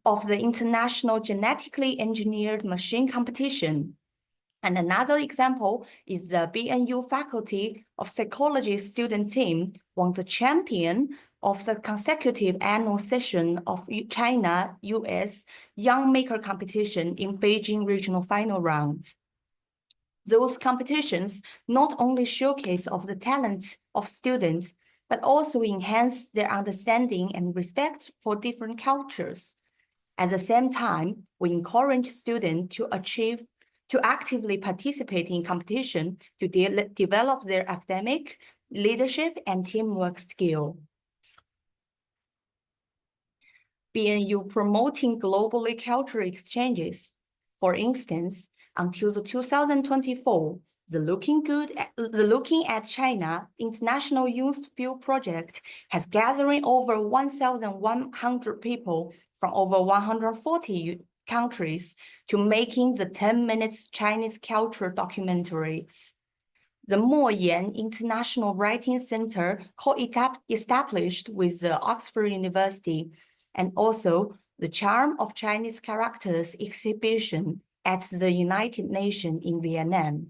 of the International Genetically Engineered Machine Competition. And another example is the BNU Faculty of Psychology student team won the champion of the consecutive annual session of China-U.S. Young Maker Competition in Beijing regional final rounds. Those competitions not only showcase of the talent of students, but also enhance their understanding and respect for different cultures. At the same time, we encourage students to actively participate in competition to develop their academic, leadership, and teamwork skill. BNU promoting globally cultural exchanges. For instance, until the 2024, the Looking at China International Youth Field Project has gathering over 1,100 people from over 140 countries to making the 10 minutes Chinese culture documentaries. The Mo Yan International Writing Center co-established with the Oxford University, and also the Charm of Chinese Characters exhibition at the United Nations in Vietnam.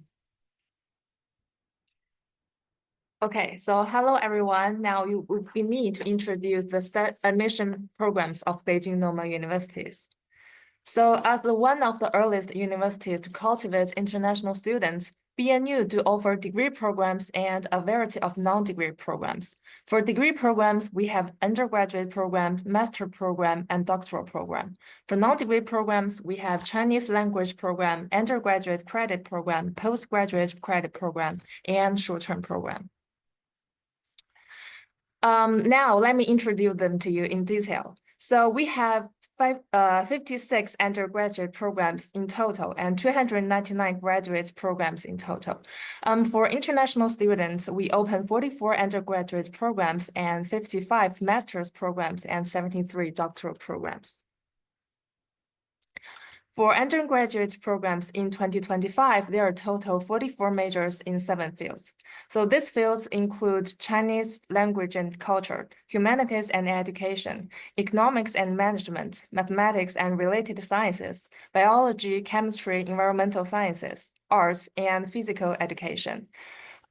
Okay, so hello everyone. Now you will be me to introduce the admission programs of Beijing Normal Universities. So as one of the earliest universities to cultivate international students, BNU do offer degree programs and a variety of non-degree programs. For degree programs, we have undergraduate programs, master program, and doctoral program. For non-degree programs, we have Chinese language program, undergraduate credit program, postgraduate credit program, and short-term program. Now let me introduce them to you in detail. So we have 56 undergraduate programs in total and 299 graduate programs in total. For international students, we open 44 undergraduate programs and 55 master's programs and 73 doctoral programs. For undergraduate programs in 2025, there are total 44 majors in 7 fields. So these fields include Chinese language and culture, humanities and education, economics and management, mathematics and related sciences, biology, chemistry, environmental sciences, arts, and physical education.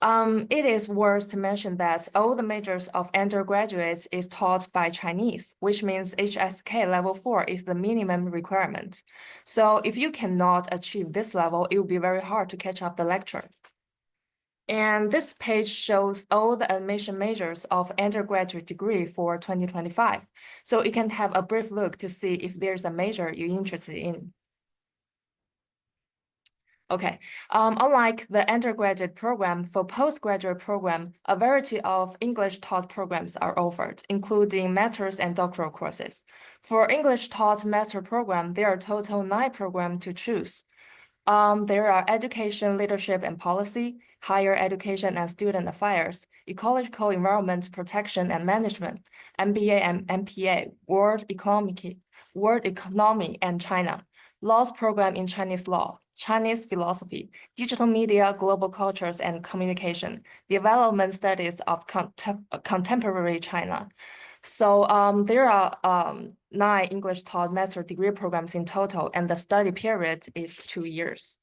It is worth to mention that all the majors of undergraduates is taught by Chinese, which means HSK level 4 is the minimum requirement. So if you cannot achieve this level, it will be very hard to catch up the lecture. And this page shows all the admission measures of undergraduate degree for 2025. So you can have a brief look to see if there's a major you're interested in. Okay, unlike the undergraduate program, for postgraduate program, a variety of English taught programs are offered, including master's and doctoral courses. For English taught master program, there are total 9 programs to choose. There are education, leadership and policy, higher education and student affairs, ecological environment protection and management, MBA and MPA, world economy and China, laws program in Chinese law, Chinese philosophy, digital media, global cultures and communication, development studies of contemporary China. So there are 9 English taught master degree programs in total, and the study period is 2 years.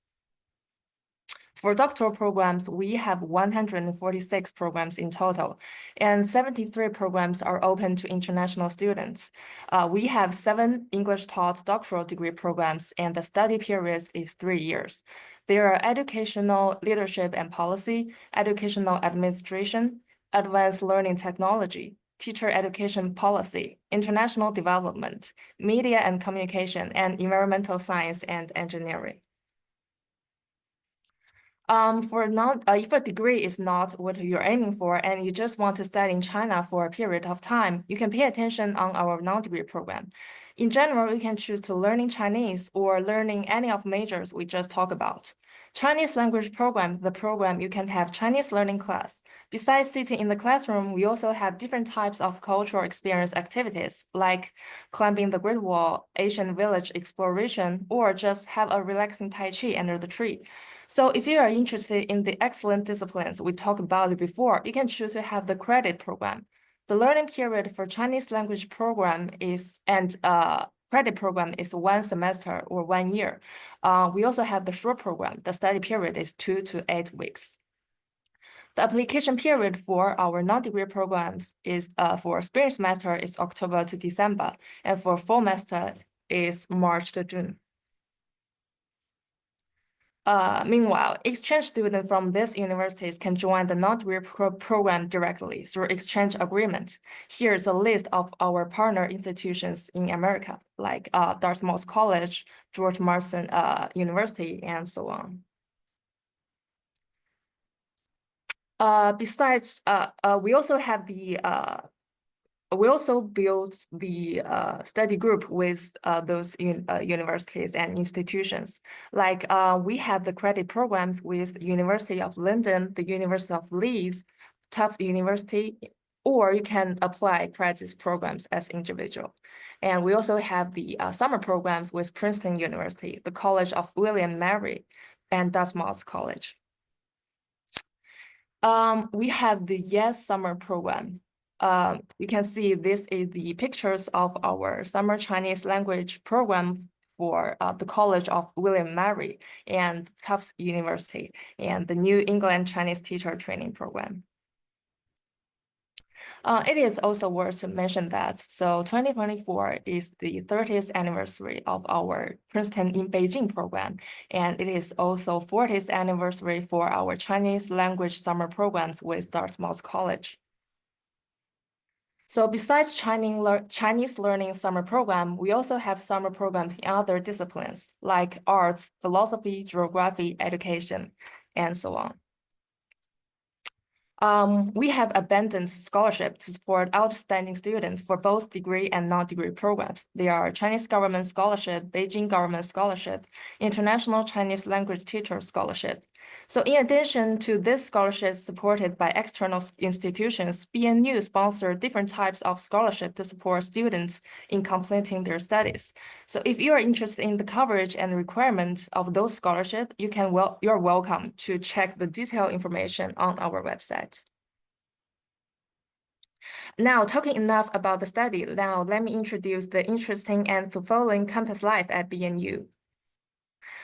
For doctoral programs, we have 146 programs in total, and 73 programs are open to international students. We have 7 English taught doctoral degree programs, and the study period is 3 years. There are educational leadership and policy, educational administration, advanced learning technology, teacher education policy, international development, media and communication, and environmental science and engineering. If a degree is not what you're aiming for and you just want to study in China for a period of time, you can pay attention on our non-degree program. In general, you can choose to learning Chinese or learning any of majors we just talked about. Chinese language program, the program you can have Chinese learning class. Besides sitting in the classroom, we also have different types of cultural experience activities, like climbing the Great Wall, Asian village exploration, or just have a relaxing Tai Chi under the tree. So if you are interested in the excellent disciplines we talked about before, you can choose to have the credit program. The learning period for Chinese language program is, credit program is 1 semester or 1 year. We also have the short program. The study period is 2 to 8 weeks. The application period for our non-degree programs is for spring semester is October to December, and for fall semester is March to June. Meanwhile, exchange students from these universities can join the non-degree program directly through exchange agreements. Here's a list of our partner institutions in America, like Dartmouth College, George Mason University, and so on. Besides, we also have the we also built the study group with those universities and institutions. Like we have the credit programs with the University of London, the University of Leeds, Tufts University, or you can apply credit programs as individual. And we also have the summer programs with Princeton University, the College of William Mary, and Dartmouth College. We have the Yes Summer Program. You can see this is the pictures of our summer Chinese language program for the College of William Mary and Tufts University and the New England Chinese Teacher Training Program. It is also worth to mention that, so 2024 is the 30th anniversary of our Princeton in Beijing program, and it is also 40th anniversary for our Chinese language summer programs with Dartmouth College. So besides Chinese learning summer program, we also have summer programs in other disciplines like arts, philosophy, geography, education, and so on. We have abundant scholarship to support outstanding students for both degree and non-degree programs. There are Chinese Government Scholarship, Beijing Government Scholarship, International Chinese Language Teacher Scholarship. So in addition to this scholarship supported by external institutions, BNU sponsors different types of scholarship to support students in completing their studies. So if you are interested in the coverage and requirement of those scholarships, you're welcome to check the detailed information on our website. Now, talking enough about the study, now let me introduce the interesting and fulfilling campus life at BNU.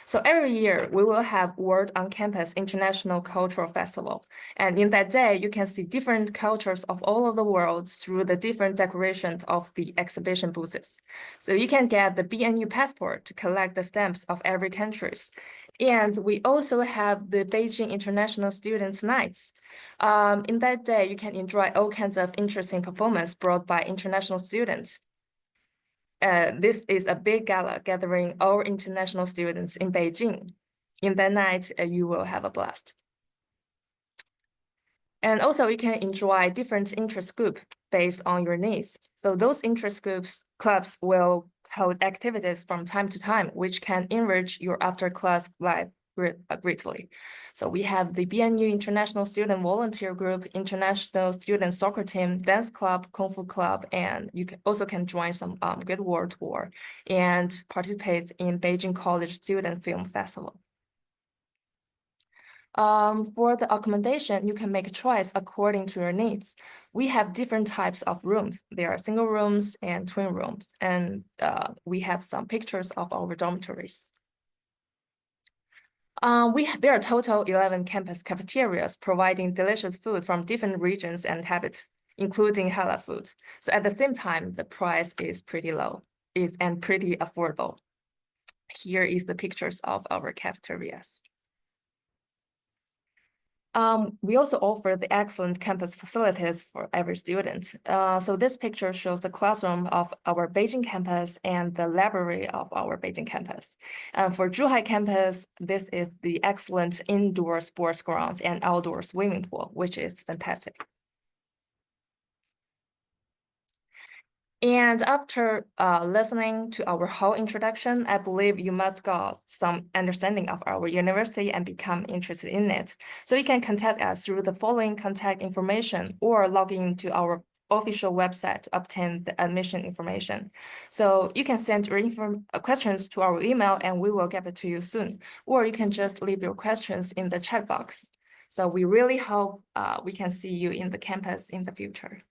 So every year we will have World on Campus International Cultural Festival. And in that day, you can see different cultures of all over the world through the different decorations of the exhibition booths. So you can get the BNU passport to collect the stamps of every countries. And we also have the Beijing International Students' Nights. In that day, you can enjoy all kinds of interesting performance brought by international students. This is a big gala gathering all international students in Beijing. In that night, you will have a blast. And also you can enjoy different interest groups based on your needs. So those interest clubs will hold activities from time to time, which can enrich your after-class life greatly. So we have the BNU International Student Volunteer Group, International Student Soccer Team, Dance Club, Kung Fu Club, and you can join some Great War Tour and participate in Beijing College Student Film Festival. For the accommodation, you can make a choice according to your needs. We have different types of rooms. There are single rooms and twin rooms, and we have some pictures of our dormitories. There are total 11 campus cafeterias providing delicious food from different regions and habits, including halal food. So at the same time, the price is pretty low and pretty affordable. Here is the pictures of our cafeterias. We also offer the excellent campus facilities for every student. So this picture shows the classroom of our Beijing campus and the library of our Beijing campus. For Zhuhai campus, this is the excellent indoor sports ground and outdoor swimming pool, which is fantastic. And after listening to our whole introduction, I believe you must got some understanding of our university and become interested in it. So you can contact us through the following contact information or log into our official website to obtain the admission information. So you can send your questions to our email and we will get it to you soon. Or you can just leave your questions in the chat box. So we really hope we can see you in the campus in the future.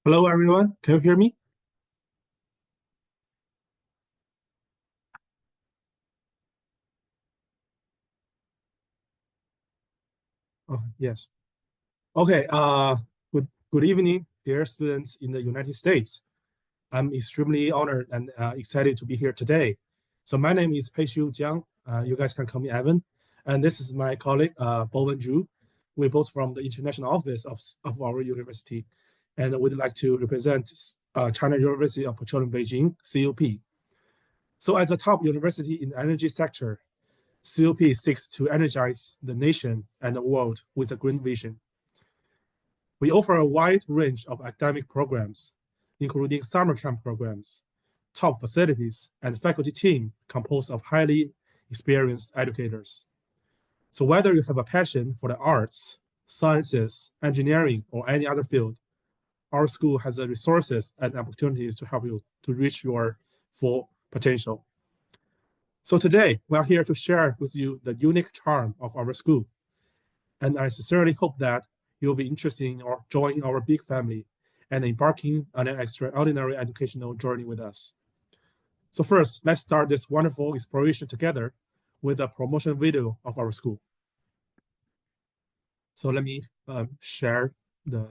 Hello, everyone. Can you hear me? Oh, yes. Okay. Good evening, dear students in the United States. I'm extremely honored and excited to be here today. So my name is Peishu Jiang. You guys can call me Evan. And this is my colleague, Bowen Zhu. We're both from the international office of our university. And we'd like to represent China University of Petroleum Beijing, CUP. So as a top university in the energy sector, CUP seeks to energize the nation and the world with a green vision. We offer a wide range of academic programs, including summer camp programs, top facilities, and faculty team composed of highly experienced educators. So whether you have a passion for the arts, sciences, engineering, or any other field, our school has the resources and opportunities to help you to reach your full potential. So today, we are here to share with you the unique charm of our school. And I sincerely hope that you'll be interested in joining our big family and embarking on an extraordinary educational journey with us. So first, let's start this wonderful exploration together with a promotion video of our school. So let me share the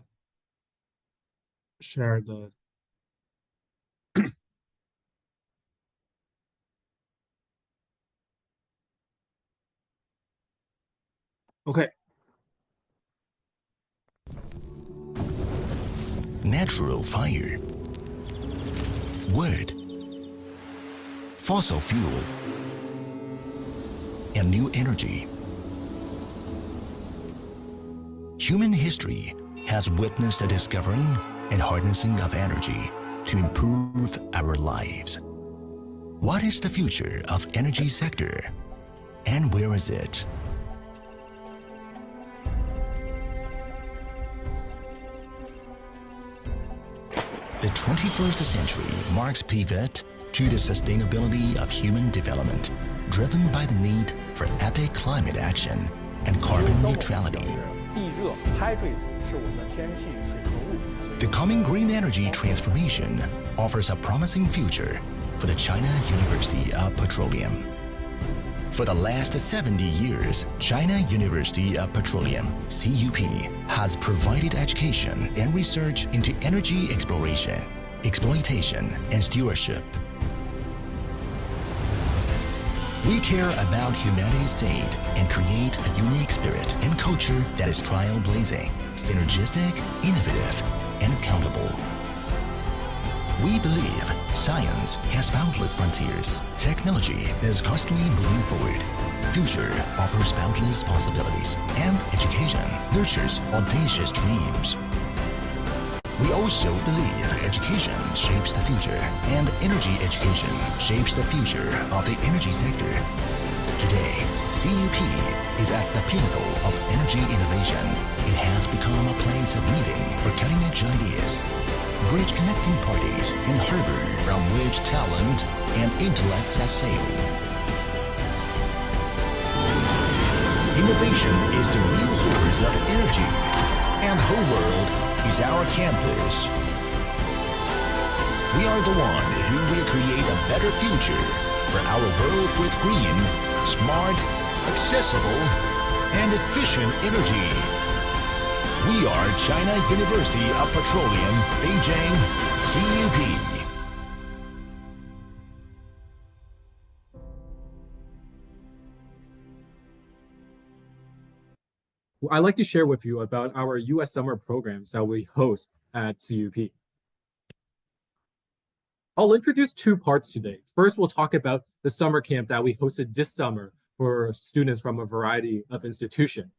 okay. Natural fire, wood, fossil fuel, and new energy. Human history has witnessed the discovering and harnessing of energy to improve our lives. What is the future of energy sector, and where is it? The 21st century marks pivot to the sustainability of human development, driven by the need for epic climate action and carbon neutrality. The coming green energy transformation offers a promising future for the China University of Petroleum. For the last 70 years, China University of Petroleum, CUP, has provided education and research into energy exploration, exploitation, and stewardship. We care about humanity's fate and create a unique spirit and culture that is trailblazing, synergistic, innovative, and accountable. We believe science has boundless frontiers. Technology is constantly moving forward. Future offers boundless possibilities, and education nurtures audacious dreams. We also believe education shapes the future, and energy education shapes the future of the energy sector. Today, CUP is at the pinnacle of energy innovation. It has become a place of meeting for cutting-edge ideas, bridge connecting parties, and harbor from which talent and intellect set sail. Innovation is the real source of energy, and the whole world is our campus. We are the one who will create a better future for our world with green, smart, accessible, and efficient energy. We are China University of Petroleum, Beijing, CUP. I'd like to share with you about our U.S. summer programs that we host at CUP. I'll introduce two parts today. First, we'll talk about the summer camp that we hosted this summer for students from a variety of institutions.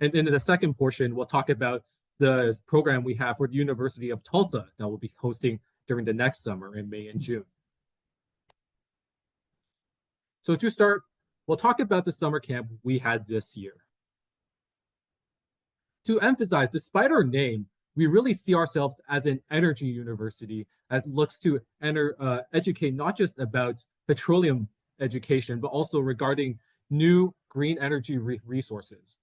And in the second portion, we'll talk about the program we have for the University of Tulsa that we'll be hosting during the next summer in May and June. So to start, we'll talk about the summer camp we had this year. To emphasize, despite our name, we really see ourselves as an energy university that looks to educate not just about petroleum education, but also regarding new green energy resources.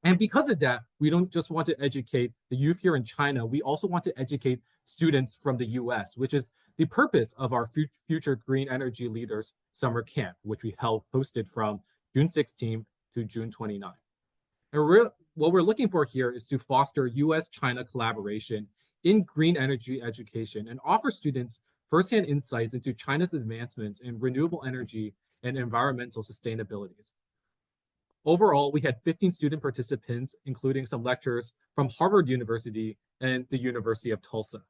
And because of that, we don't just want to educate the youth here in China, we also want to educate students from the US, which is the purpose of our Future Green Energy Leaders Summer Camp, which we hosted from June 16 to June 29. And what we're looking for here is to foster US-China collaboration in green energy education and offer students firsthand insights into China's advancements in renewable energy and environmental sustainabilities. Overall, we had 15 student participants, including some lecturers from Harvard University and the University of Tulsa.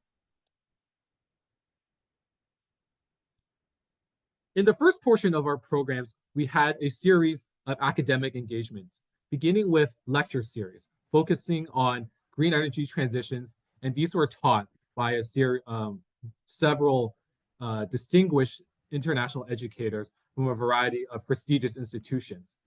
In the first portion of our programs, we had a series of academic engagements, beginning with lecture series, focusing on green energy transitions, and these were taught by several distinguished international educators from a variety of prestigious institutions.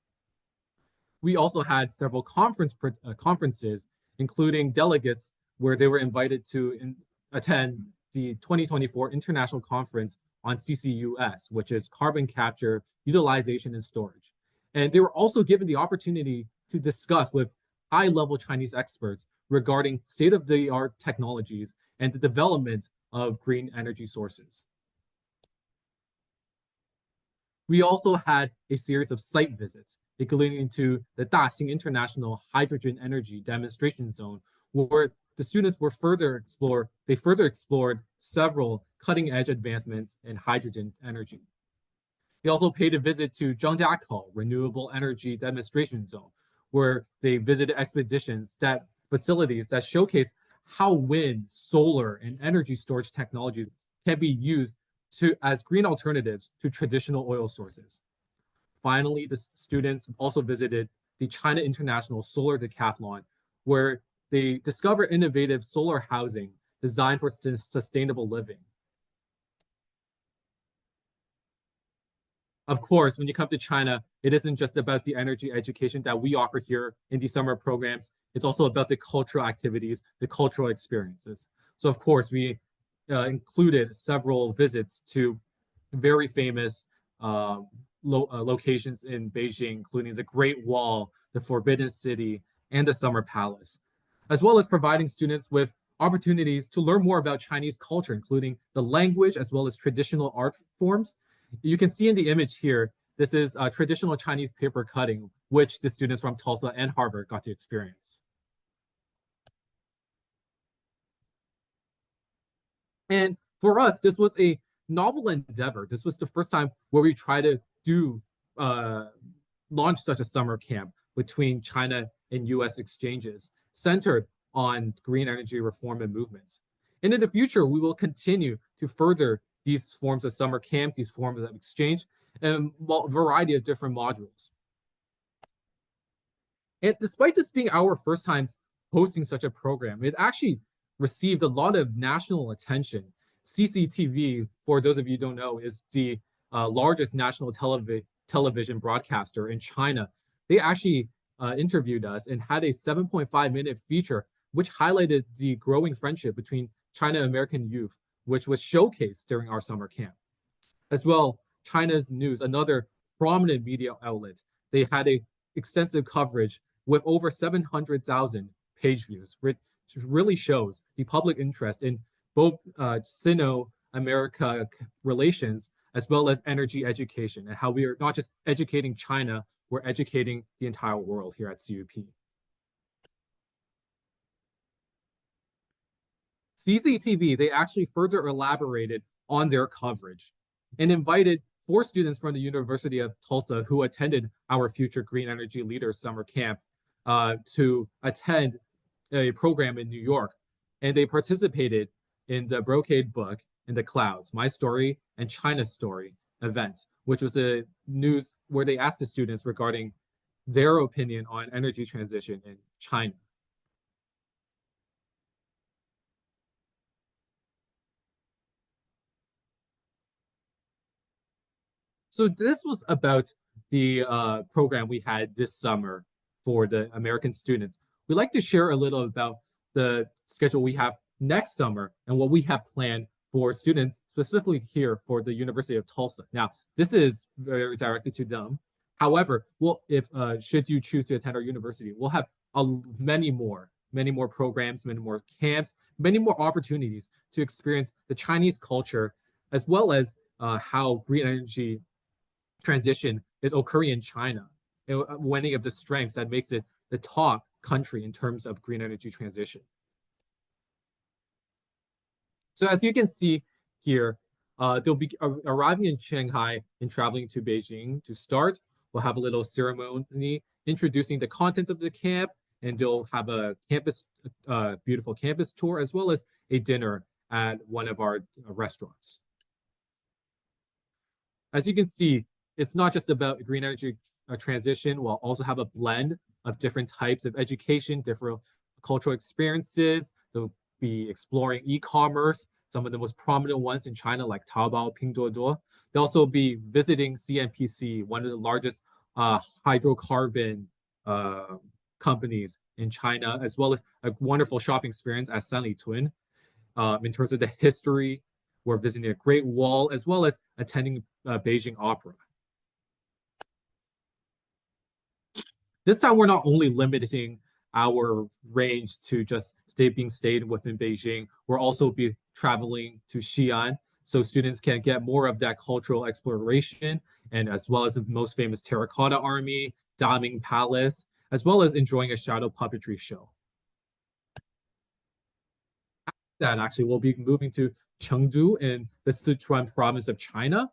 We also had several conferences, including delegates where they were invited to attend the 2024 International Conference on CCUS, which is carbon capture, utilization, and storage. And they were also given the opportunity to discuss with high-level Chinese experts regarding state-of-the-art technologies and the development of green energy sources. We also had a series of site visits, including to the Daxing International Hydrogen Energy Demonstration Zone, where the students were further explored several cutting-edge advancements in hydrogen energy. They also paid a visit to Zhangjiakou Renewable Energy Demonstration Zone, where they visited facilities that showcase how wind, solar, and energy storage technologies can be used as green alternatives to traditional oil sources. Finally, the students also visited the China International Solar Decathlon, where they discovered innovative solar housing designed for sustainable living. Of course, when you come to China, it isn't just about the energy education that we offer here in the summer programs. It's also about the cultural activities, the cultural experiences. So of course, we included several visits to very famous locations in Beijing, including the Great Wall, the Forbidden City, and the Summer Palace, as well as providing students with opportunities to learn more about Chinese culture, including the language as well as traditional art forms. You can see in the image here, this is traditional Chinese paper cutting, which the students from Tulsa and Harvard got to experience. And for us, this was a novel endeavor. This was the first time where we tried to launch such a summer camp between China and US exchanges centered on green energy reform and movements. And in the future, we will continue to further these forms of summer camps, these forms of exchange, and a variety of different modules. And despite this being our first time hosting such a program, it actually received a lot of national attention. CCTV, for those of you who don't know, is the largest national television broadcaster in China. They actually interviewed us and had a 7.5-minute feature which highlighted the growing friendship between China and American youth, which was showcased during our summer camp. As well, China's News, another prominent media outlet, they had a extensive coverage with over 700,000 page views, which really shows the public interest in both Sino-America relations as well as energy education, and how we are not just educating China, we're educating the entire world here at CUP. CCTV, they actually further elaborated on their coverage and invited 4 students from the University of Tulsa who attended our Future Green Energy Leaders Summer Camp to attend a program in New York. And they participated in the Brocade book in the Clouds, My Story and China's Story event, which was a news where they asked the students regarding their opinion on energy transition in China. So this was about the program we had this summer for the American students. We'd like to share a little about the schedule we have next summer and what we have planned for students, specifically here for the University of Tulsa. Now, this is very directed to them. However, should you choose to attend our university, we'll have many more programs, many more camps, many more opportunities to experience the Chinese culture, as well as how green energy transition is occurring in China, and many of the strengths that makes it the top country in terms of green energy transition. So as you can see here, they'll be arriving in Shanghai and traveling to Beijing to start. We'll have a little ceremony introducing the contents of the camp, and they'll have a beautiful campus tour, as well as a dinner at one of our restaurants. As you can see, it's not just about green energy transition. We'll also have a blend of different types of education, different cultural experiences. They'll be exploring e-commerce, some of the most prominent ones in China, like Taobao, Pinduoduo. They'll also be visiting CNPC, one of the largest hydrocarbon companies in China, as well as a wonderful shopping experience at Sanlitun. In terms of the history, we're visiting the Great Wall, as well as attending Beijing Opera. This time, we're not only limiting our range to just being stayed within Beijing, we'll also be traveling to Xi'an, so students can get more of that cultural exploration, and as well as the most famous Terracotta Army, Daming Palace, as well as enjoying a shadow puppetry show. After that, actually, we'll be moving to Chengdu in the Sichuan province of China.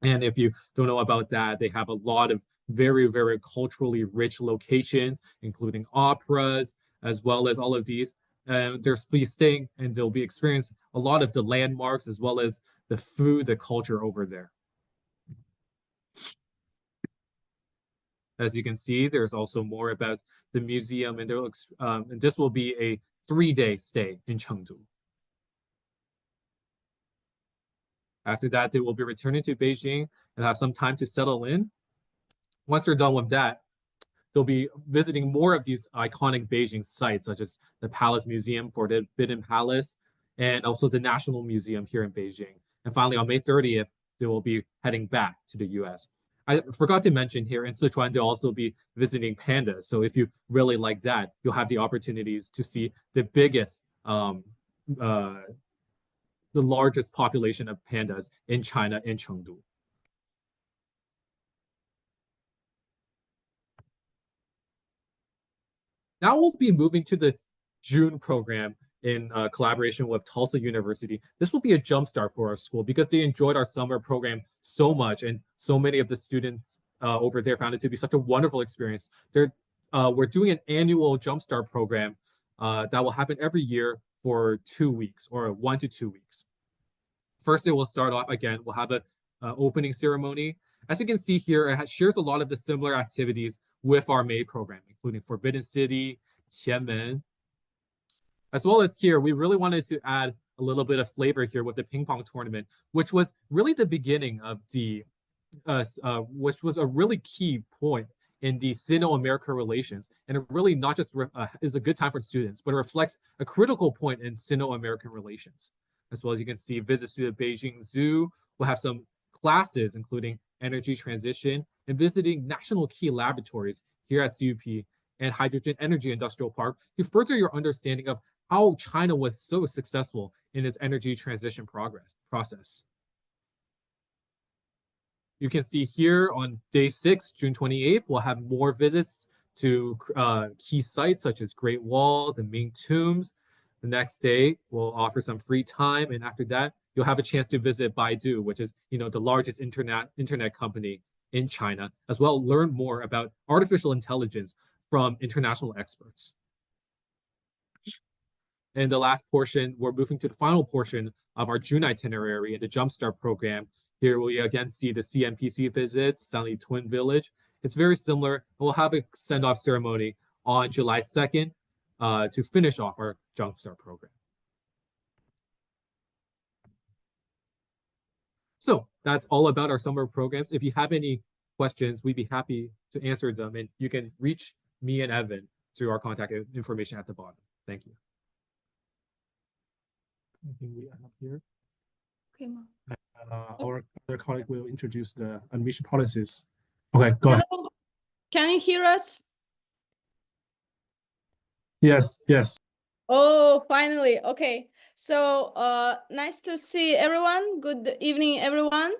And if you don't know about that, they have a lot of very, very culturally rich locations, including operas, as well as all of these. And they'll be staying and they'll be experiencing a lot of the landmarks, as well as the food, the culture over there. As you can see, there's also more about the museum, and this will be a 3-day stay in Chengdu. After that, they will be returning to Beijing and have some time to settle in. Once they're done with that, they'll be visiting more of these iconic Beijing sites, such as the Palace Museum for the Forbidden Palace, and also the National Museum here in Beijing. And finally, on May 30th, they will be heading back to the U.S. I forgot to mention here, in Sichuan, they'll also be visiting pandas. So if you really like that, you'll have the opportunities to see the biggest, the largest population of pandas in China, in Chengdu. Now we'll be moving to the June program in collaboration with Tulsa University. This will be a jumpstart for our school because they enjoyed our summer program so much, and so many of the students over there found it to be such a wonderful experience. We're doing an annual jumpstart program that will happen every year for 2 weeks, or 1 to 2 weeks. First, it will start off again. We'll have an opening ceremony. As you can see here, it shares a lot of the similar activities with our May program, including Forbidden City, Qianmen. As well as here, we really wanted to add a little bit of flavor here with the ping pong tournament, which was really the beginning of which was a really key point in the Sino-American relations. And it really not just is a good time for students, but it reflects a critical point in Sino-American relations. As well as you can see, visits to the Beijing Zoo. We'll have some classes, including energy transition, and visiting national key laboratories here at CUP and Hydrogen Energy Industrial Park to further your understanding of how China was so successful in its energy transition process. You can see here on day 6, June 28th, we'll have more visits to key sites such as Great Wall, the Ming Tombs. The next day, we'll offer some free time, and after that, you'll have a chance to visit Baidu, which is the largest internet company in China, as well as learn more about artificial intelligence from international experts. And the last portion, we're moving to the final portion of our June itinerary in the Jumpstart program. Here we again see the CNPC visits, Sanlitun Village. It's very similar. We'll have a send-off ceremony on July 2nd to finish off our Jumpstart program. So that's all about our summer programs. If you have any questions, we'd be happy to answer them. And you can reach me and Evan through our contact information at the bottom. Thank you. I think we end up here. Okay, Mom. Our other colleague will introduce the admission policies. Okay, go ahead. Can you hear us? Yes, yes. Oh, finally. Okay. So, nice to see everyone. Good evening, everyone.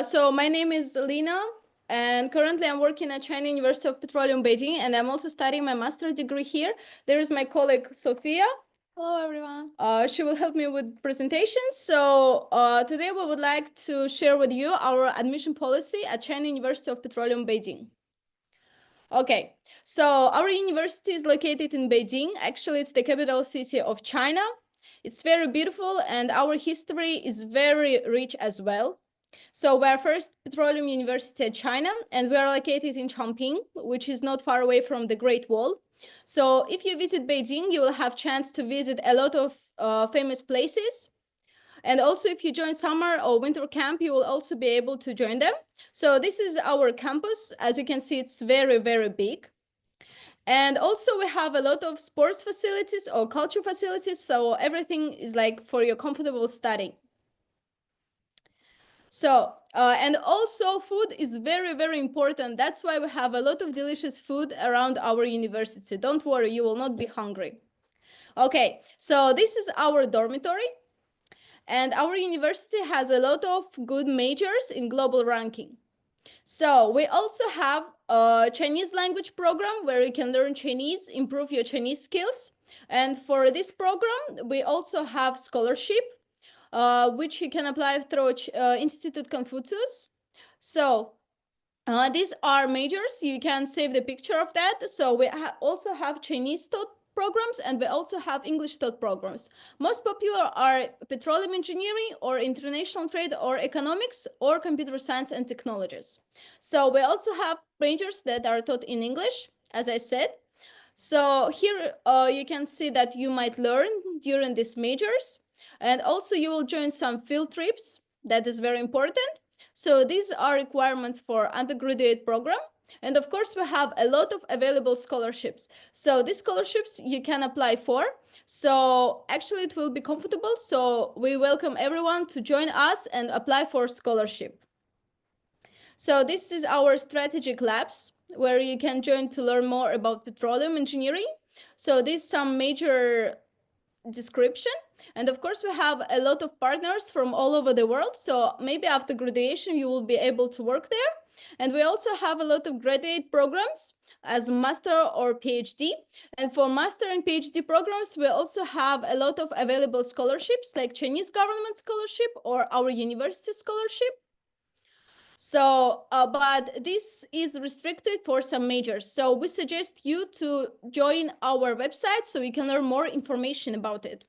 So my name is Lina, and currently I'm working at China University of Petroleum, Beijing, and I'm also studying my master's degree here. There is my colleague, Sophia. Hello, everyone. She will help me with presentations. So today we would like to share with you our admission policy at China University of Petroleum, Beijing. Okay, so our university is located in Beijing. Actually, it's the capital city of China. It's very beautiful, and our history is very rich as well. So we're first Petroleum University at China, and we are located in Chongqing, which is not far away from the Great Wall. So if you visit Beijing, you will have chance to visit a lot of famous places. And also, if you join summer or winter camp, you will also be able to join them. So this is our campus. As you can see, it's very, very big. And also we have a lot of sports facilities or culture facilities. So everything is like for your comfortable studying. So, and also food is very, very important. That's why we have a lot of delicious food around our university. Don't worry, you will not be hungry. Okay, so this is our dormitory. And our university has a lot of good majors in global ranking. So we also have a Chinese language program where you can learn Chinese, improve your Chinese skills. And for this program, we also have scholarship, which you can apply through Institute Confucius. So these are majors. You can save the picture of that. So we also have Chinese taught programs, and we also have English taught programs. Most popular are petroleum engineering or international trade or economics or computer science and technologies. So we also have majors that are taught in English, as I said. So here you can see that you might learn during these majors, and also you will join some field trips. That is very important. So these are requirements for undergraduate program. And of course, we have a lot of available scholarships. So these scholarships you can apply for. So actually it will be comfortable. So we welcome everyone to join us and apply for scholarship. So this is our strategic labs where you can join to learn more about petroleum engineering. So these some major description. And of course, we have a lot of partners from all over the world. So maybe after graduation, you will be able to work there. And we also have a lot of graduate programs as master or PhD. And for master and PhD programs, we also have a lot of available scholarships like Chinese government scholarship or our university scholarship. So, but this is restricted for some majors. So we suggest you to join our website so you can learn more information about it.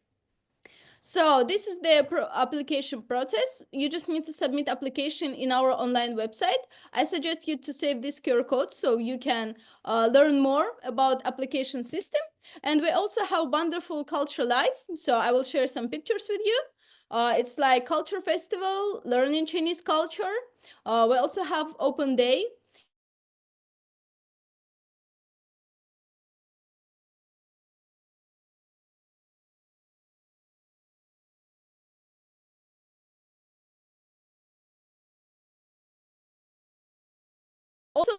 So this is the application process. You just need to submit application in our online website. I suggest you to save this QR code so you can learn more about application system. And we also have wonderful culture live. So I will share some pictures with you. It's like culture festival, learning Chinese culture. We also have open day. Also,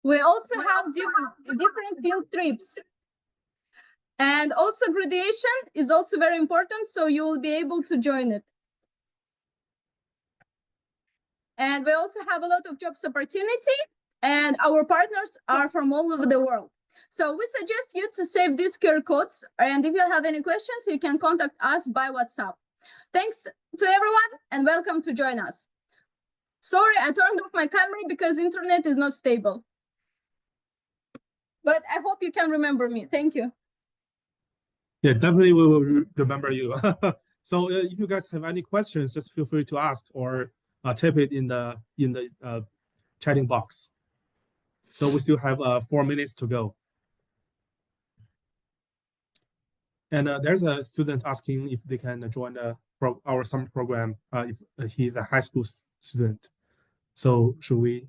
we also have different field trips. And also graduation is also very important, so you will be able to join it. And we also have a lot of jobs opportunity, and our partners are from all over the world. So we suggest you to save these QR codes, and if you have any questions, you can contact us by WhatsApp. Thanks to everyone, and welcome to join us. Sorry, I turned off my camera because internet is not stable. But I hope you can remember me. Thank you. Yeah, definitely we will remember you. So if you guys have any questions, just feel free to ask or type it in the chatting box. So we still have 4 minutes to go. And there's a student asking if they can join our summer program if he's a high school student. So should we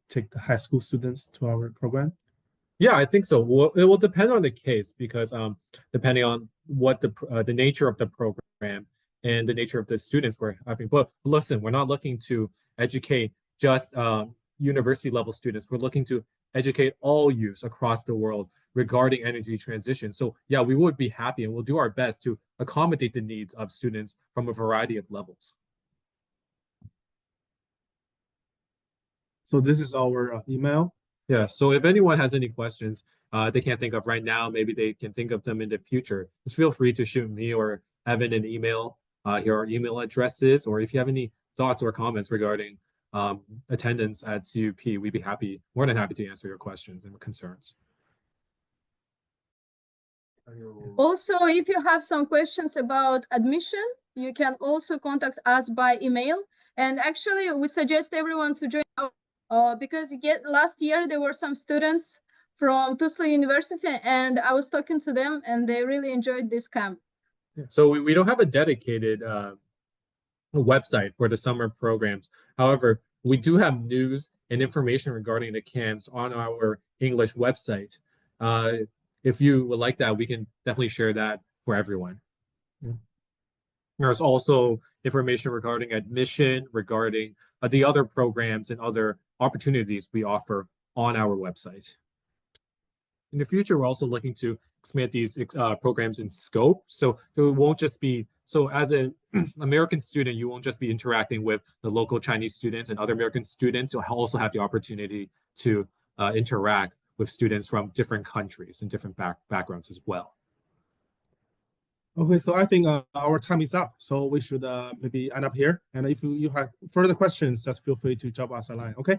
take the high school students to our program? Yeah, I think so. Well, it will depend on the case because depending on what the nature of the program and the nature of the students we're having. But listen, we're not looking to educate just university level students. We're looking to educate all youths across the world regarding energy transition. So yeah, we would be happy and we'll do our best to accommodate the needs of students from a variety of levels. So this is our email. Yeah, so if anyone has any questions they can't think of right now, maybe they can think of them in the future, just feel free to shoot me or Evan an email. Here are email addresses, or if you have any thoughts or comments regarding attendance at CUP, we'd be more than happy to answer your questions and concerns. Also, if you have some questions about admission, you can also contact us by email. And actually, we suggest everyone to join because last year there were some students from Tsinghua University, and I was talking to them, and they really enjoyed this camp. So we don't have a dedicated website for the summer programs. However, we do have news and information regarding the camps on our English website. If you would like that, we can definitely share that for everyone. Yeah. There's also information regarding admission, regarding the other programs and other opportunities we offer on our website. In the future, we're also looking to expand these programs in scope. So it won't just be, so as an American student, you won't just be interacting with the local Chinese students and other American students. You'll also have the opportunity to interact with students from different countries and different backgrounds as well. Okay, so I think our time is up. So we should maybe end up here. And if you have further questions, just feel free to drop us a line, okay?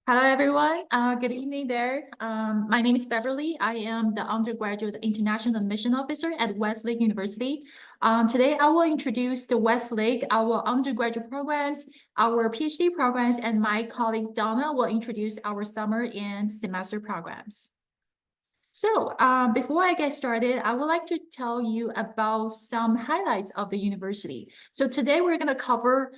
Hello, everyone. Good evening there. My name is Beverly. I am the undergraduate international admission officer at Westlake University. Today, I will introduce the Westlake, our undergraduate programs, our PhD programs, and my colleague Donna will introduce our summer and semester programs. So before I get started, I would like to tell you about some highlights of the university. So today, we're going to cover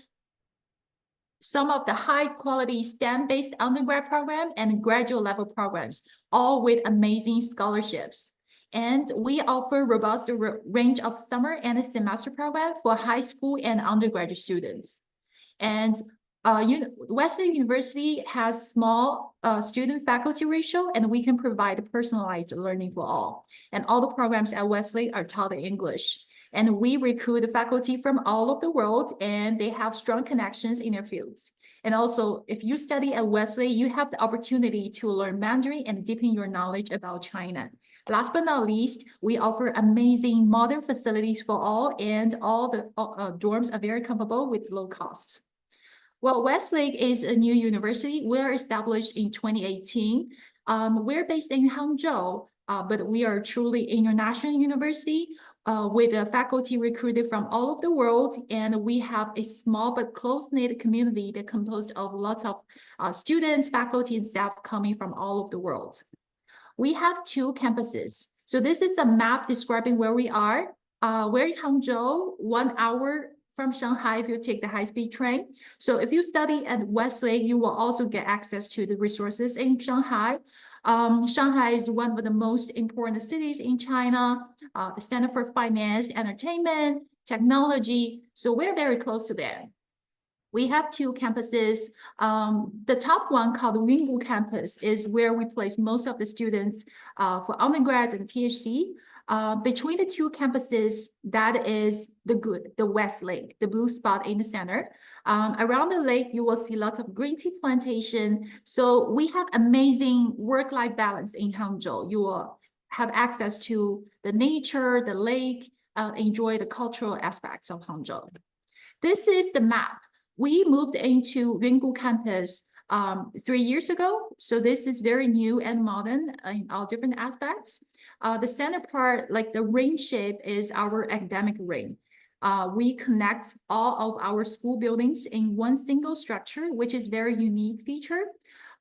some of the high quality STEM-based undergrad program and graduate level programs, all with amazing scholarships. And we offer robust range of summer and semester program for high school and undergraduate students. And Westlake University has small student faculty ratio, and we can provide personalized learning for all. And all the programs at Westlake are taught in English. And we recruit faculty from all over the world, and they have strong connections in their fields. And also, if you study at Westlake, you have the opportunity to learn Mandarin and deepen your knowledge about China. Last but not least, we offer amazing modern facilities for all, and all the dorms are very comfortable with low costs. Well, Westlake is a new university. We're established in 2018. We're based in Hangzhou, but we are truly international university with a faculty recruited from all over the world. And we have a small but close-knit community that composed of lots of students, faculty, and staff coming from all over the world. We have 2 campuses. So this is a map describing where we are. We're in Hangzhou, 1 hour from Shanghai if you take the high-speed train. So if you study at Westlake, you will also get access to the resources in Shanghai. Shanghai is one of the most important cities in China, the center for finance, entertainment, technology. So we're very close to there. We have 2 campuses. The top one, called the Winggu campus, is where we place most of the students for undergrads and PhD. Between the 2 campuses, that is the West Lake, the blue spot in the center. Around the lake, you will see lots of green tea plantation. So we have amazing work-life balance in Hangzhou. You will have access to the nature, the lake, enjoy the cultural aspects of Hangzhou. This is the map. We moved into Winggu campus 3 years ago. So this is very new and modern in all different aspects. The center part, like the ring shape, is our academic ring. We connect all of our school buildings in one single structure, which is very unique feature.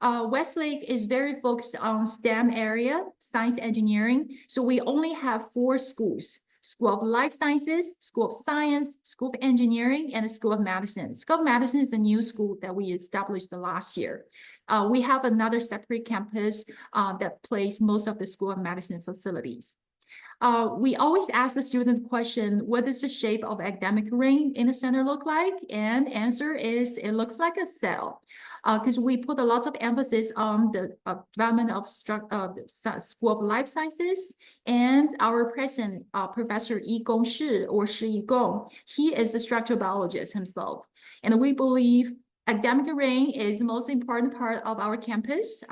Westlake is very focused on STEM area, science, engineering. So we only have 4 schools: School of Life Sciences, School of Science, School of Engineering, and the School of Medicine. School of Medicine is a new school that we established last year. We have another separate campus that plays most of the School of Medicine facilities. We always ask the student question, what does the shape of academic ring in the center look like? And the answer is, it looks like a cell. Because we put a lot of emphasis on the development of School of Life Sciences, and our president, Professor Yigong Shi, or Shi Yigong, he is a structural biologist himself. And we believe academic ring is the most important part of our campus,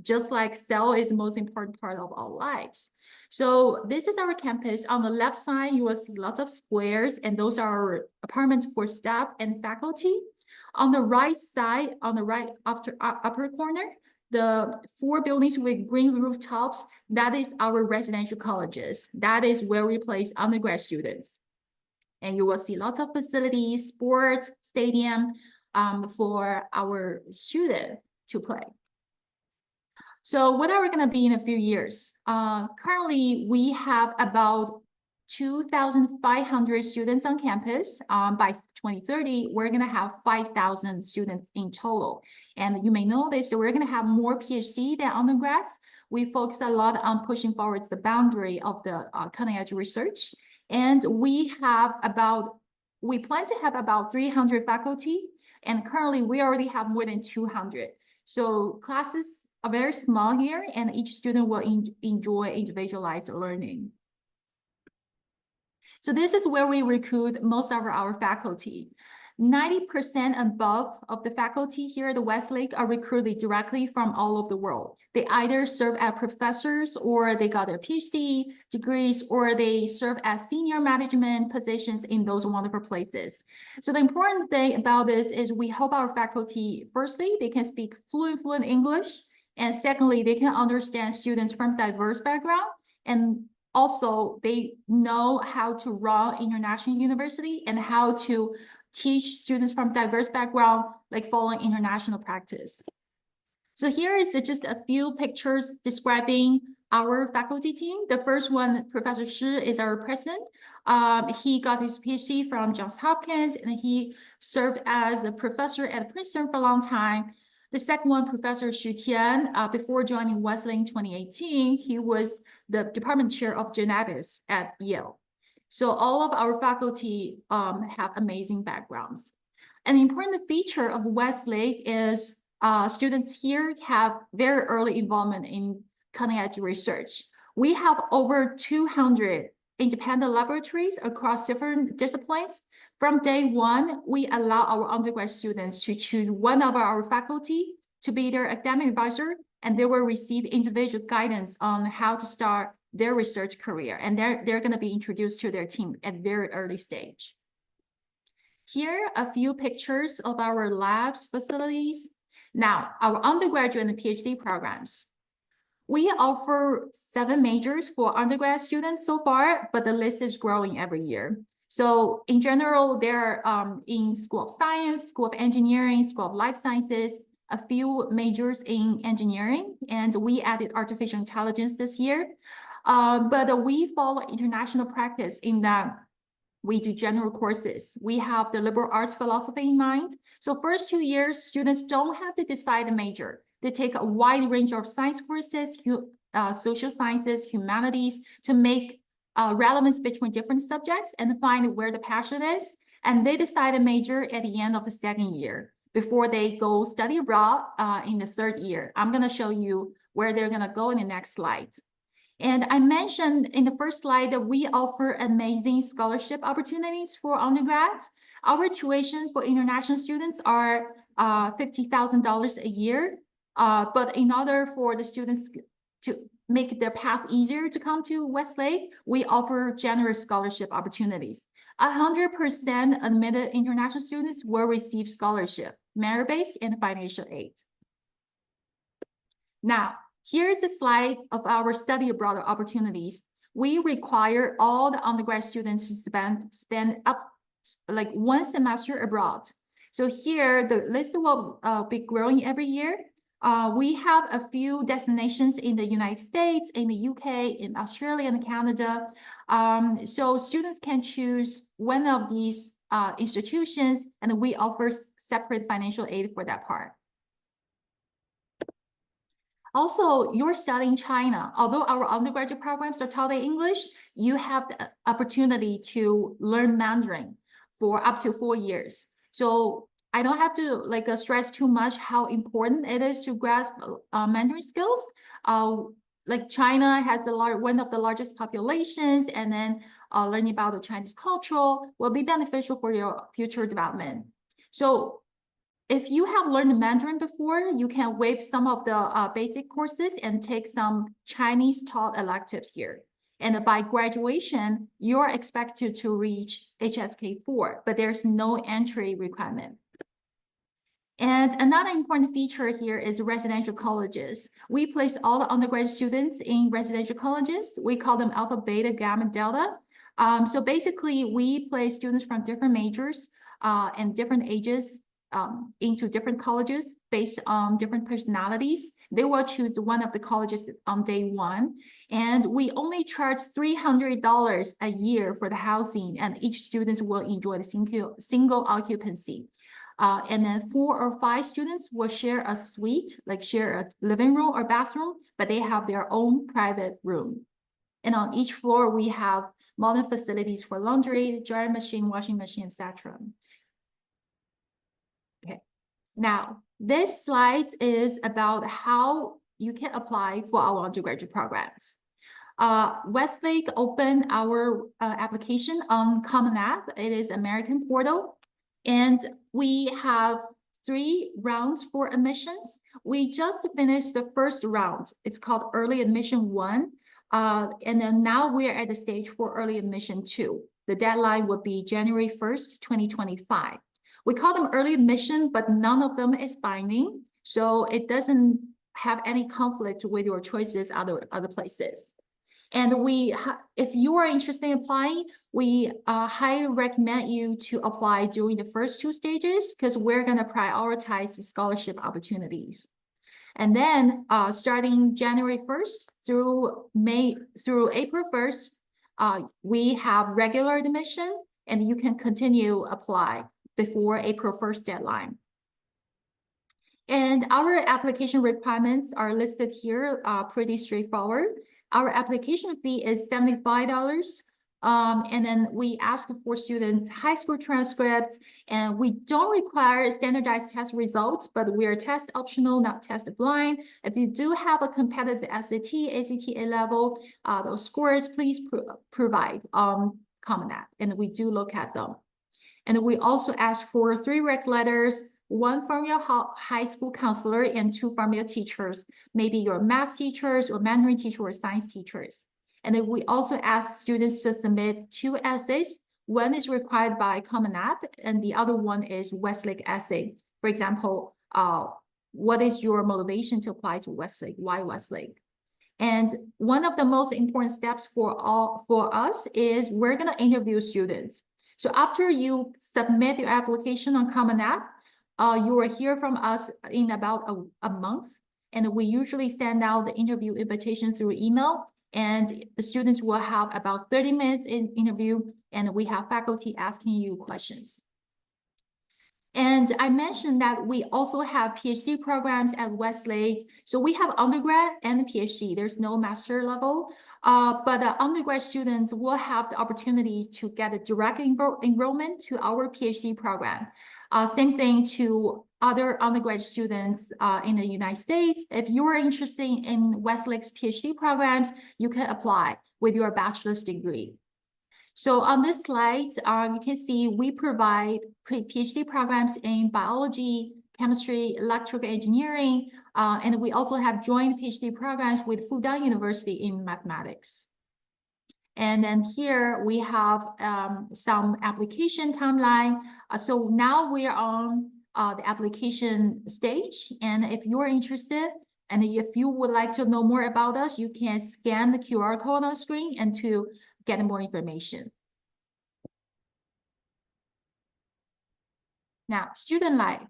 just like cell is the most important part of our lives. So this is our campus. On the left side, you will see lots of squares, and those are our apartments for staff and faculty. On the right side, on the right upper corner, the 4 buildings with green rooftops, that is our residential colleges. That is where we place undergrad students. And you will see lots of facilities, sports, stadium for our students to play. So what are we going to be in a few years? Currently, we have about 2,500 students on campus. By 2030, we're going to have 5,000 students in total. And you may notice that we're going to have more PhD than undergrads. We focus a lot on pushing forward the boundary of the cutting edge research. And we plan to have about 300 faculty. And currently, we already have more than 200. So classes are very small here, and each student will enjoy individualized learning. So this is where we recruit most of our faculty. 90% above of the faculty here at the Westlake are recruited directly from all over the world. They either serve as professors, or they got their PhD degrees, or they serve as senior management positions in those wonderful places. So the important thing about this is we help our faculty, firstly, they can speak fluent English, and secondly, they can understand students from diverse backgrounds, and also they know how to run international university and how to teach students from diverse background, like following international practice. So here is just a few pictures describing our faculty team. The first one, Professor Shi, is our president. He got his PhD from Johns Hopkins, and he served as a professor at Princeton for a long time. The second one, Professor Xu Tian, before joining Westlake in 2018, he was the department chair of genetics at Yale. So all of our faculty have amazing backgrounds. An important feature of Westlake is students here have very early involvement in cutting-edge research. We have over 200 independent laboratories across different disciplines. From day one, we allow our undergrad students to choose one of our faculty to be their academic advisor, and they will receive individual guidance on how to start their research career, and they're going to be introduced to their team at very early stage. Here are a few pictures of our labs facilities. Now, our undergraduate and PhD programs. We offer 7 majors for undergrad students so far, but the list is growing every year. So in general, they're in School of Science, School of Engineering, School of Life Sciences, a few majors in engineering, and we added artificial intelligence this year. But we follow international practice in that we do general courses. We have the liberal arts philosophy in mind. So first 2 years, students don't have to decide a major. They take a wide range of science courses, social sciences, humanities, to make relevance between different subjects and find where the passion is. And they decide a major at the end of the 2nd year before they go study abroad in the 3rd year. I'm going to show you where they're going to go in the next slide. And I mentioned in the first slide that we offer amazing scholarship opportunities for undergrads. Our tuition for international students are $50,000 a year. But in order for the students to make their path easier to come to Westlake, we offer generous scholarship opportunities. 100% admitted international students will receive scholarship, merit-based, and financial aid. Now, here's a slide of our study abroad opportunities. We require all the undergrad students to spend up like 1 semester abroad. So here, the list will be growing every year. We have a few destinations in the United States, in the UK, in Australia, and Canada. So students can choose one of these institutions, and we offer separate financial aid for that part. Also, you're studying China. Although our undergraduate programs are taught in English, you have the opportunity to learn Mandarin for up to 4 years. So I don't have to stress too much how important it is to grasp Mandarin skills. Like China has one of the largest populations, and then learning about the Chinese culture will be beneficial for your future development. So if you have learned Mandarin before, you can waive some of the basic courses and take some Chinese taught electives here. And by graduation, you're expected to reach HSK4, but there's no entry requirement. And another important feature here is residential colleges. We place all the undergraduate students in residential colleges. We call them Alpha, Beta, Gamma, Delta. So basically, we place students from different majors and different ages into different colleges based on different personalities. They will choose one of the colleges on day 1. And we only charge $300 a year for the housing, and each student will enjoy the single occupancy. And then 4 or 5 students will share a suite, like share a living room or bathroom, but they have their own private room. And on each floor, we have modern facilities for laundry, dryer machine, washing machine, etc. Okay, now this slide is about how you can apply for our undergraduate programs. Westlake opened our application on Common App. It is American portal. And we have 3 rounds for admissions. We just finished the first round. It's called Early Admission 1. And then now we're at the stage for Early Admission 2. The deadline would be January 1st, 2025. We call them early admission, but none of them is binding. So it doesn't have any conflict with your choices other places. And if you are interested in applying, we highly recommend you to apply during the first 2 stages because we're going to prioritize the scholarship opportunities. And then starting January 1st through April 1st, we have regular admission, and you can continue apply before April 1st deadline. And our application requirements are listed here, pretty straightforward. Our application fee is $75. And then we ask for students' high school transcripts, and we don't require standardized test results, but we are test optional, not test blind. If you do have a competitive SAT, ACT, A-level, those scores, please provide Common App, and we do look at them. And we also ask for 3 rec letters, 1 from your high school counselor and 2 from your teachers, maybe your math teachers or Mandarin teacher or science teachers. And then we also ask students to submit 2 essays. One is required by Common App, and the other one is Westlake essay. For example, what is your motivation to apply to Westlake? Why Westlake? And one of the most important steps for us is we're going to interview students. So after you submit your application on Common App, you will hear from us in about a month, and we usually send out the interview invitation through email, and the students will have about 30 minutes in interview, and we have faculty asking you questions. And I mentioned that we also have PhD programs at Westlake. So we have undergrad and PhD. There's no master level, but the undergrad students will have the opportunity to get a direct enrollment to our PhD program. Same thing to other undergrad students in the United States. If you're interested in Westlake's PhD programs, you can apply with your bachelor's degree. So on this slide, you can see we provide PhD programs in biology, chemistry, electrical engineering, and we also have joint PhD programs with Zhejiang University in mathematics. And then here we have some application timeline. So now we are on the application stage. And if you're interested, and if you would like to know more about us, you can scan the QR code on the screen and to get more information. Now, student life.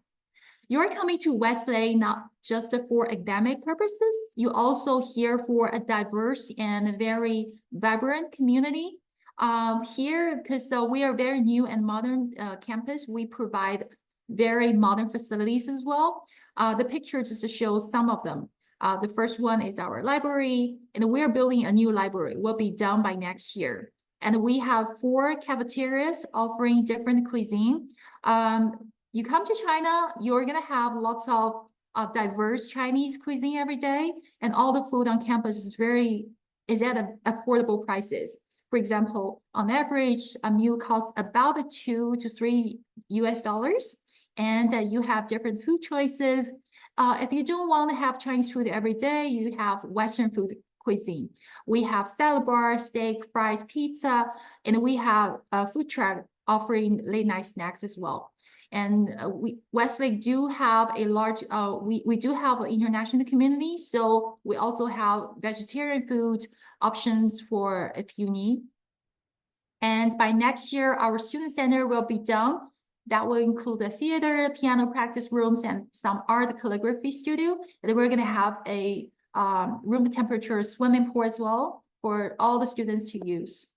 You're coming to Westlake not just for academic purposes, you also here for a diverse and very vibrant community. Here, because we are very new and modern campus, we provide very modern facilities as well. The picture just to show some of them. The first one is our library, and we're building a new library. Will be done by next year. And we have 4 cafeterias offering different cuisine. You come to China, you're gonna have lots of diverse Chinese cuisine every day, and all the food on campus is at affordable prices. For example, on average, a meal costs about $2 to $3 US, and you have different food choices. If you don't want to have Chinese food every day, you have Western food cuisine. We have salad bar, steak, fries, pizza, and we have a food truck offering late night snacks as well. And Westlake do have a large, we do have an international community, so we also have vegetarian food options for if you need. And by next year, our student center will be done. That will include a theater, piano practice rooms, and some art calligraphy studio. And we're gonna have a room temperature swimming pool as well for all the students to use.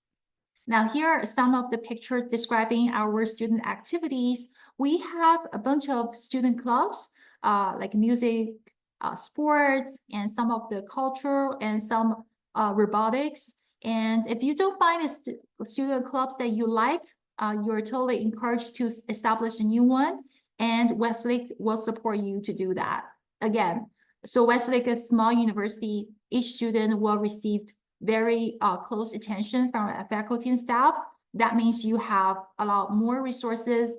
Now, here are some of the pictures describing our student activities. We have a bunch of student clubs, like music, sports, and some of the culture and some robotics. And if you don't find a student clubs that you like, you're totally encouraged to establish a new one, and Westlake will support you to do that. Again, so Westlake is a small university. Each student will receive very close attention from faculty and staff. That means you have a lot more resources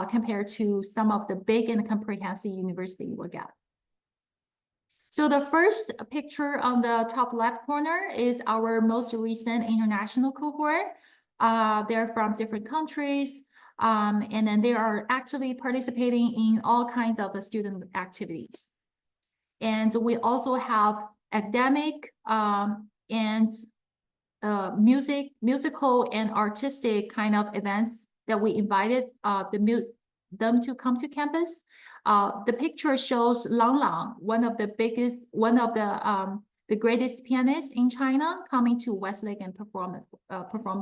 compared to some of the big and comprehensive university you will get. So the first picture on the top left corner is our most recent international cohort. They're from different countries, and then they are actively participating in all kinds of student activities. And we also have academic and musical and artistic kind of events that we invited them to come to campus. The picture shows Lang Lang, one of the greatest pianists in China, coming to Westlake and perform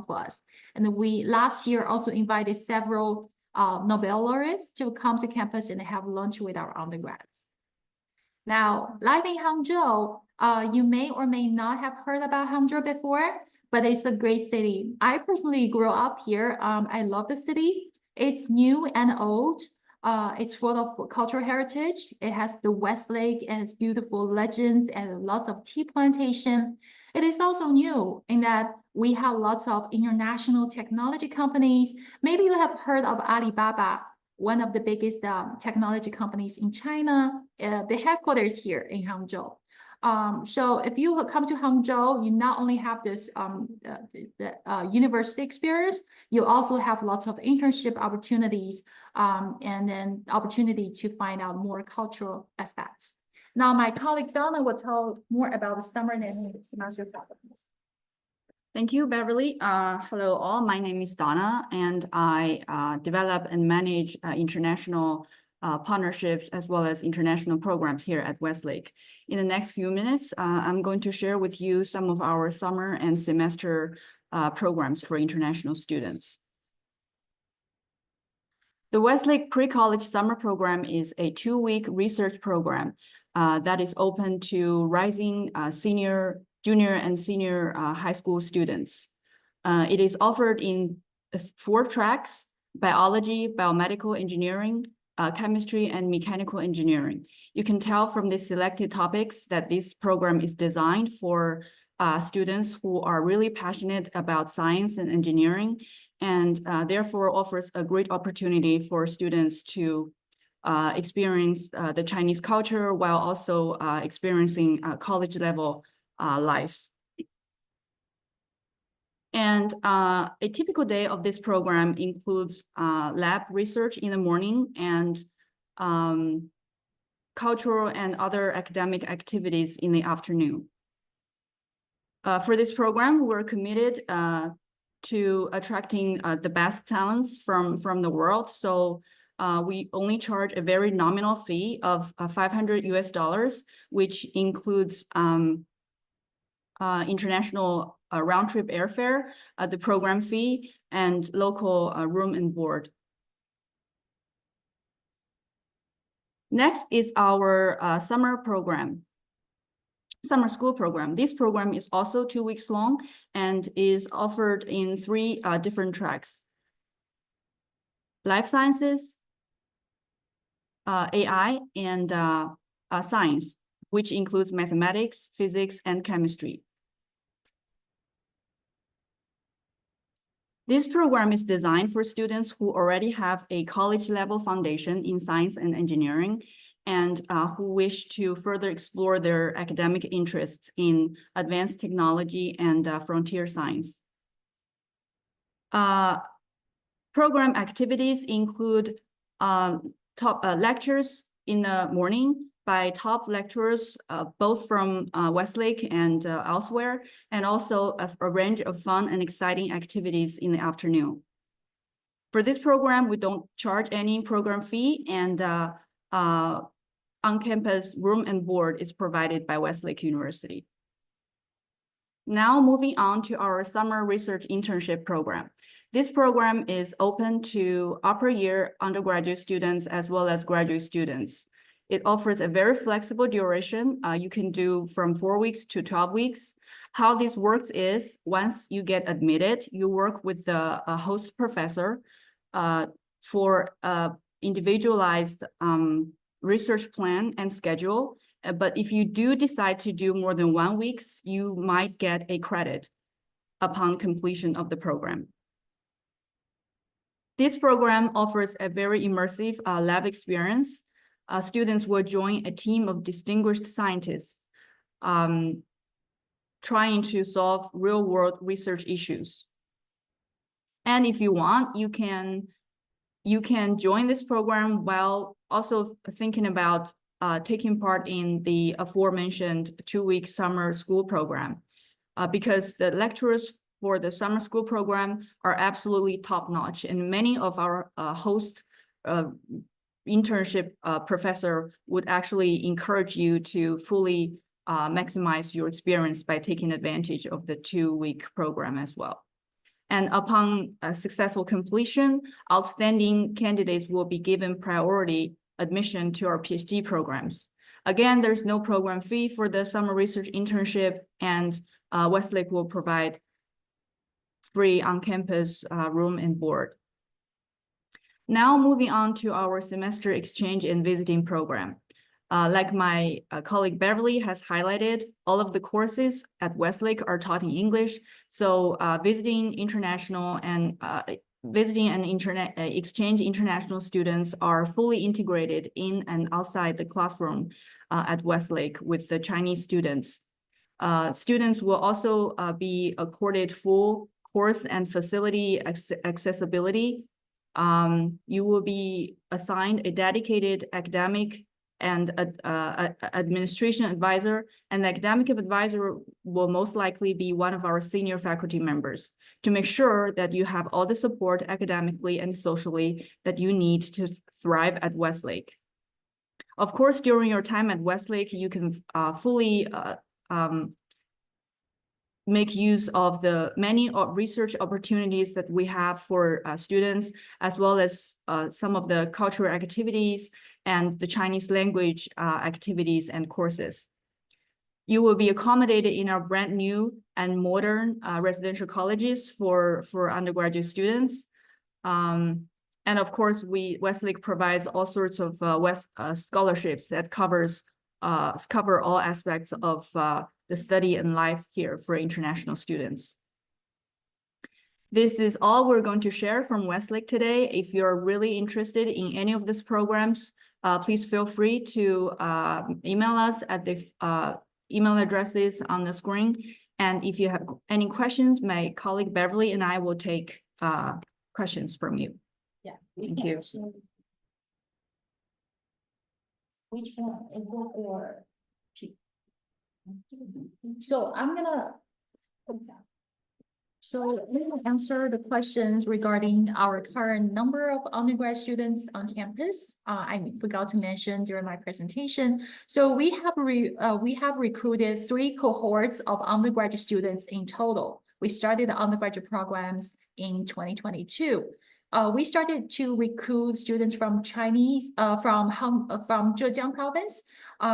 for us. And we last year also invited several Nobel laureates to come to campus and have lunch with our undergrads. Now, live in Hangzhou, you may or may not have heard about Hangzhou before, but it's a great city. I personally grew up here. I love the city. It's new and old. It's full of cultural heritage. It has the Westlake and its beautiful legends and lots of tea plantation. It is also new in that we have lots of international technology companies. Maybe you have heard of Alibaba, one of the biggest technology companies in China. The headquarters here in Hangzhou. So if you come to Hangzhou, you not only have this university experience, you also have lots of internship opportunities and then opportunity to find out more cultural aspects. Now, my colleague Donna will tell more about the summer semester programs. Thank you, Beverly. Hello all, my name is Donna, and I develop and manage international partnerships as well as international programs here at Westlake. In the next few minutes, I'm going to share with you some of our summer and semester programs for international students. The Westlake Pre-College Summer Program is a 2-week research program that is open to rising junior and senior high school students. It is offered in 4 tracks: biology, biomedical engineering, chemistry, and mechanical engineering. You can tell from the selected topics that this program is designed for students who are really passionate about science and engineering, and therefore offers a great opportunity for students to experience the Chinese culture while also experiencing college level life. And a typical day of this program includes lab research in the morning and cultural and other academic activities in the afternoon. For this program, we're committed to attracting the best talents from the world. So we only charge a very nominal fee of $500 US, which includes international round-trip airfare, the program fee, and local room and board. Next is our summer school program. This program is also 2 weeks long and is offered in 3 different tracks: life sciences, AI, and science, which includes mathematics, physics, and chemistry. This program is designed for students who already have a college-level foundation in science and engineering and who wish to further explore their academic interests in advanced technology and frontier science. Program activities include lectures in the morning by top lecturers, both from Westlake and elsewhere, and also a range of fun and exciting activities in the afternoon. For this program, we don't charge any program fee, and on-campus room and board is provided by Westlake University. Now moving on to our summer research internship program. This program is open to upper year undergraduate students as well as graduate students. It offers a very flexible duration. You can do from 4 weeks to 12 weeks. How this works is once you get admitted, you work with the host professor for individualized research plan and schedule. But if you do decide to do more than 1 week, you might get a credit upon completion of the program. This program offers a very immersive lab experience. Students will join a team of distinguished scientists trying to solve real-world research issues. And if you want, you can join this program while also thinking about taking part in the aforementioned 2-week summer school program, because the lecturers for the summer school program are absolutely top-notch, and many of our host internship professor would actually encourage you to fully maximize your experience by taking advantage of the 2-week program as well. And upon successful completion, outstanding candidates will be given priority admission to our PhD programs. Again, there's no program fee for the summer research internship, and Westlake will provide free on-campus room and board. Now moving on to our semester exchange and visiting program. Like my colleague Beverly has highlighted, all of the courses at Westlake are taught in English. So visiting and exchange international students are fully integrated in and outside the classroom at Westlake with the Chinese students. Students will also be accorded full course and facility accessibility. You will be assigned a dedicated academic and administration advisor, and the academic advisor will most likely be one of our senior faculty members to make sure that you have all the support academically and socially that you need to thrive at Westlake. Of course, during your time at Westlake, you can fully make use of the many research opportunities that we have for students, as well as some of the cultural activities and the Chinese language activities and courses. You will be accommodated in our brand new and modern residential colleges for undergraduate students. And of course, Westlake provides all sorts of scholarships that cover all aspects of the study and life here for international students. This is all we're going to share from Westlake today. If you're really interested in any of these programs, please feel free to email us at the email addresses on the screen. And if you have any questions, my colleague Beverly and I will take questions from you. Yeah. Thank you. Which one is that or? So I'm gonna. So let me answer the questions regarding our current number of undergrad students on campus. I forgot to mention during my presentation. So we have recruited 3 cohorts of undergraduate students in total. We started the undergraduate programs in 2022. We started to recruit students from Zhejiang province.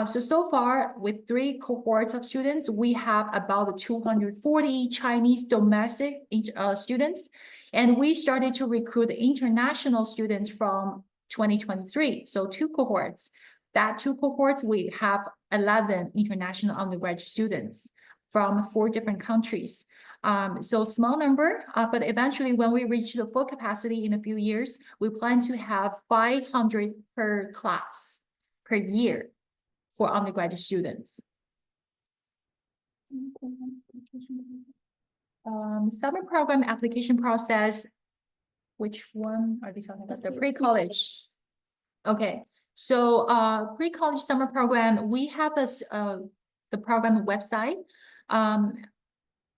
So far, with 3 cohorts of students, we have about 240 Chinese domestic students, and we started to recruit international students from 2023. So 2 cohorts. That 2 cohorts, we have 11 international undergraduate students from 4 different countries. So small number, but eventually when we reach the full capacity in a few years, we plan to have 500 per class per year for undergraduate students. Summer program application process. Which one are we talking about? The pre-college. Okay, so pre-college summer program, we have the program website.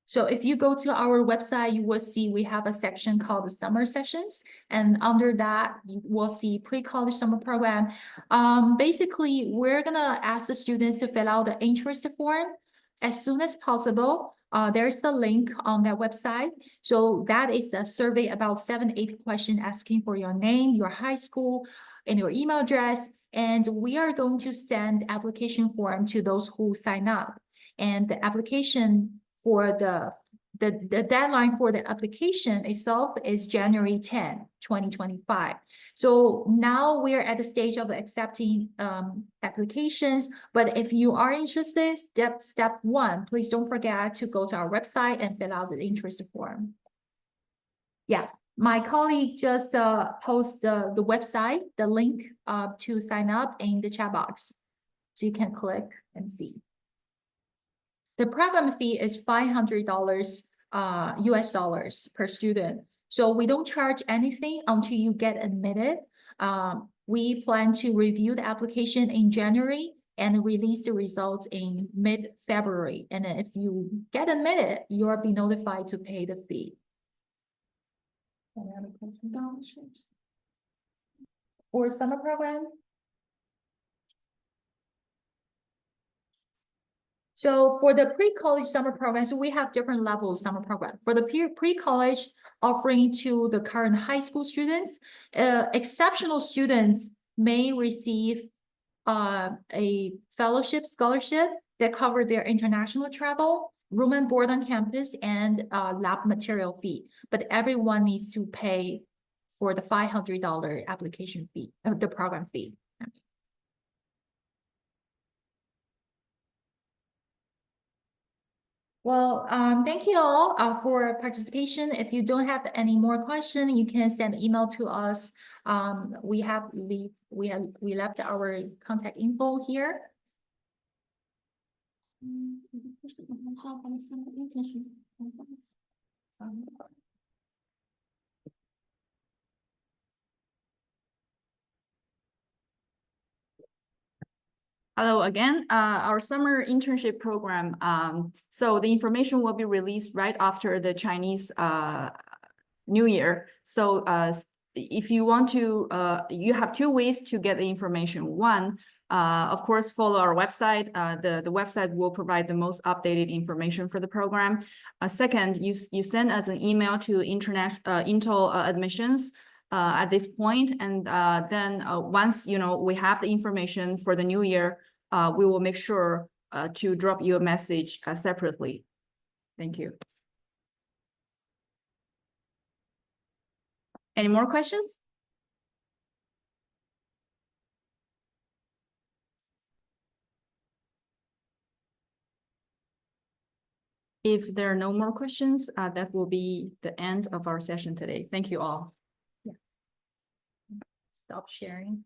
So if you go to our website, you will see we have a section called the summer sessions, and under that you will see pre-college summer program. Basically, we're gonna ask the students to fill out the interest form as soon as possible. There's the link on that website. So that is a survey about 7-8 questions asking for your name, your high school, and your email address. And we are going to send application form to those who sign up. And the application for the deadline for the application itself is January 10, 2025. So now we're at the stage of accepting applications. But if you are interested, step 1, please don't forget to go to our website and fill out the interest form. Yeah, My colleague just post the website, the link to sign up in the chat box. So you can click and see. The program fee is $500 US dollars per student. So we don't charge anything until you get admitted. We plan to review the application in January and release the results in mid-February. And then if you get admitted, you'll be notified to pay the fee. Any other questions? Or summer program? So for the pre-college summer program, so we have different levels of summer program. For the pre-college offering to the current high school students, exceptional students may receive a fellowship scholarship that cover their international travel, room and board on campus, and lab material fee. But everyone needs to pay for the $500 application fee, the program fee. Well, thank you all for participation. If you don't have any more questions, you can send email to us. We left our contact info here. Hello again, our summer internship program. So the information will be released right after the Chinese New Year. So if you want to, you have two ways to get the information. One, of course, follow our website. The website will provide the most updated information for the program. Second, you send us an email to Intel admissions at this point, and then once we have the information for the new year, we will make sure to drop you a message separately. Thank you. Any more questions? If there are no more questions, that will be the end of our session today. Thank you all. Stop sharing.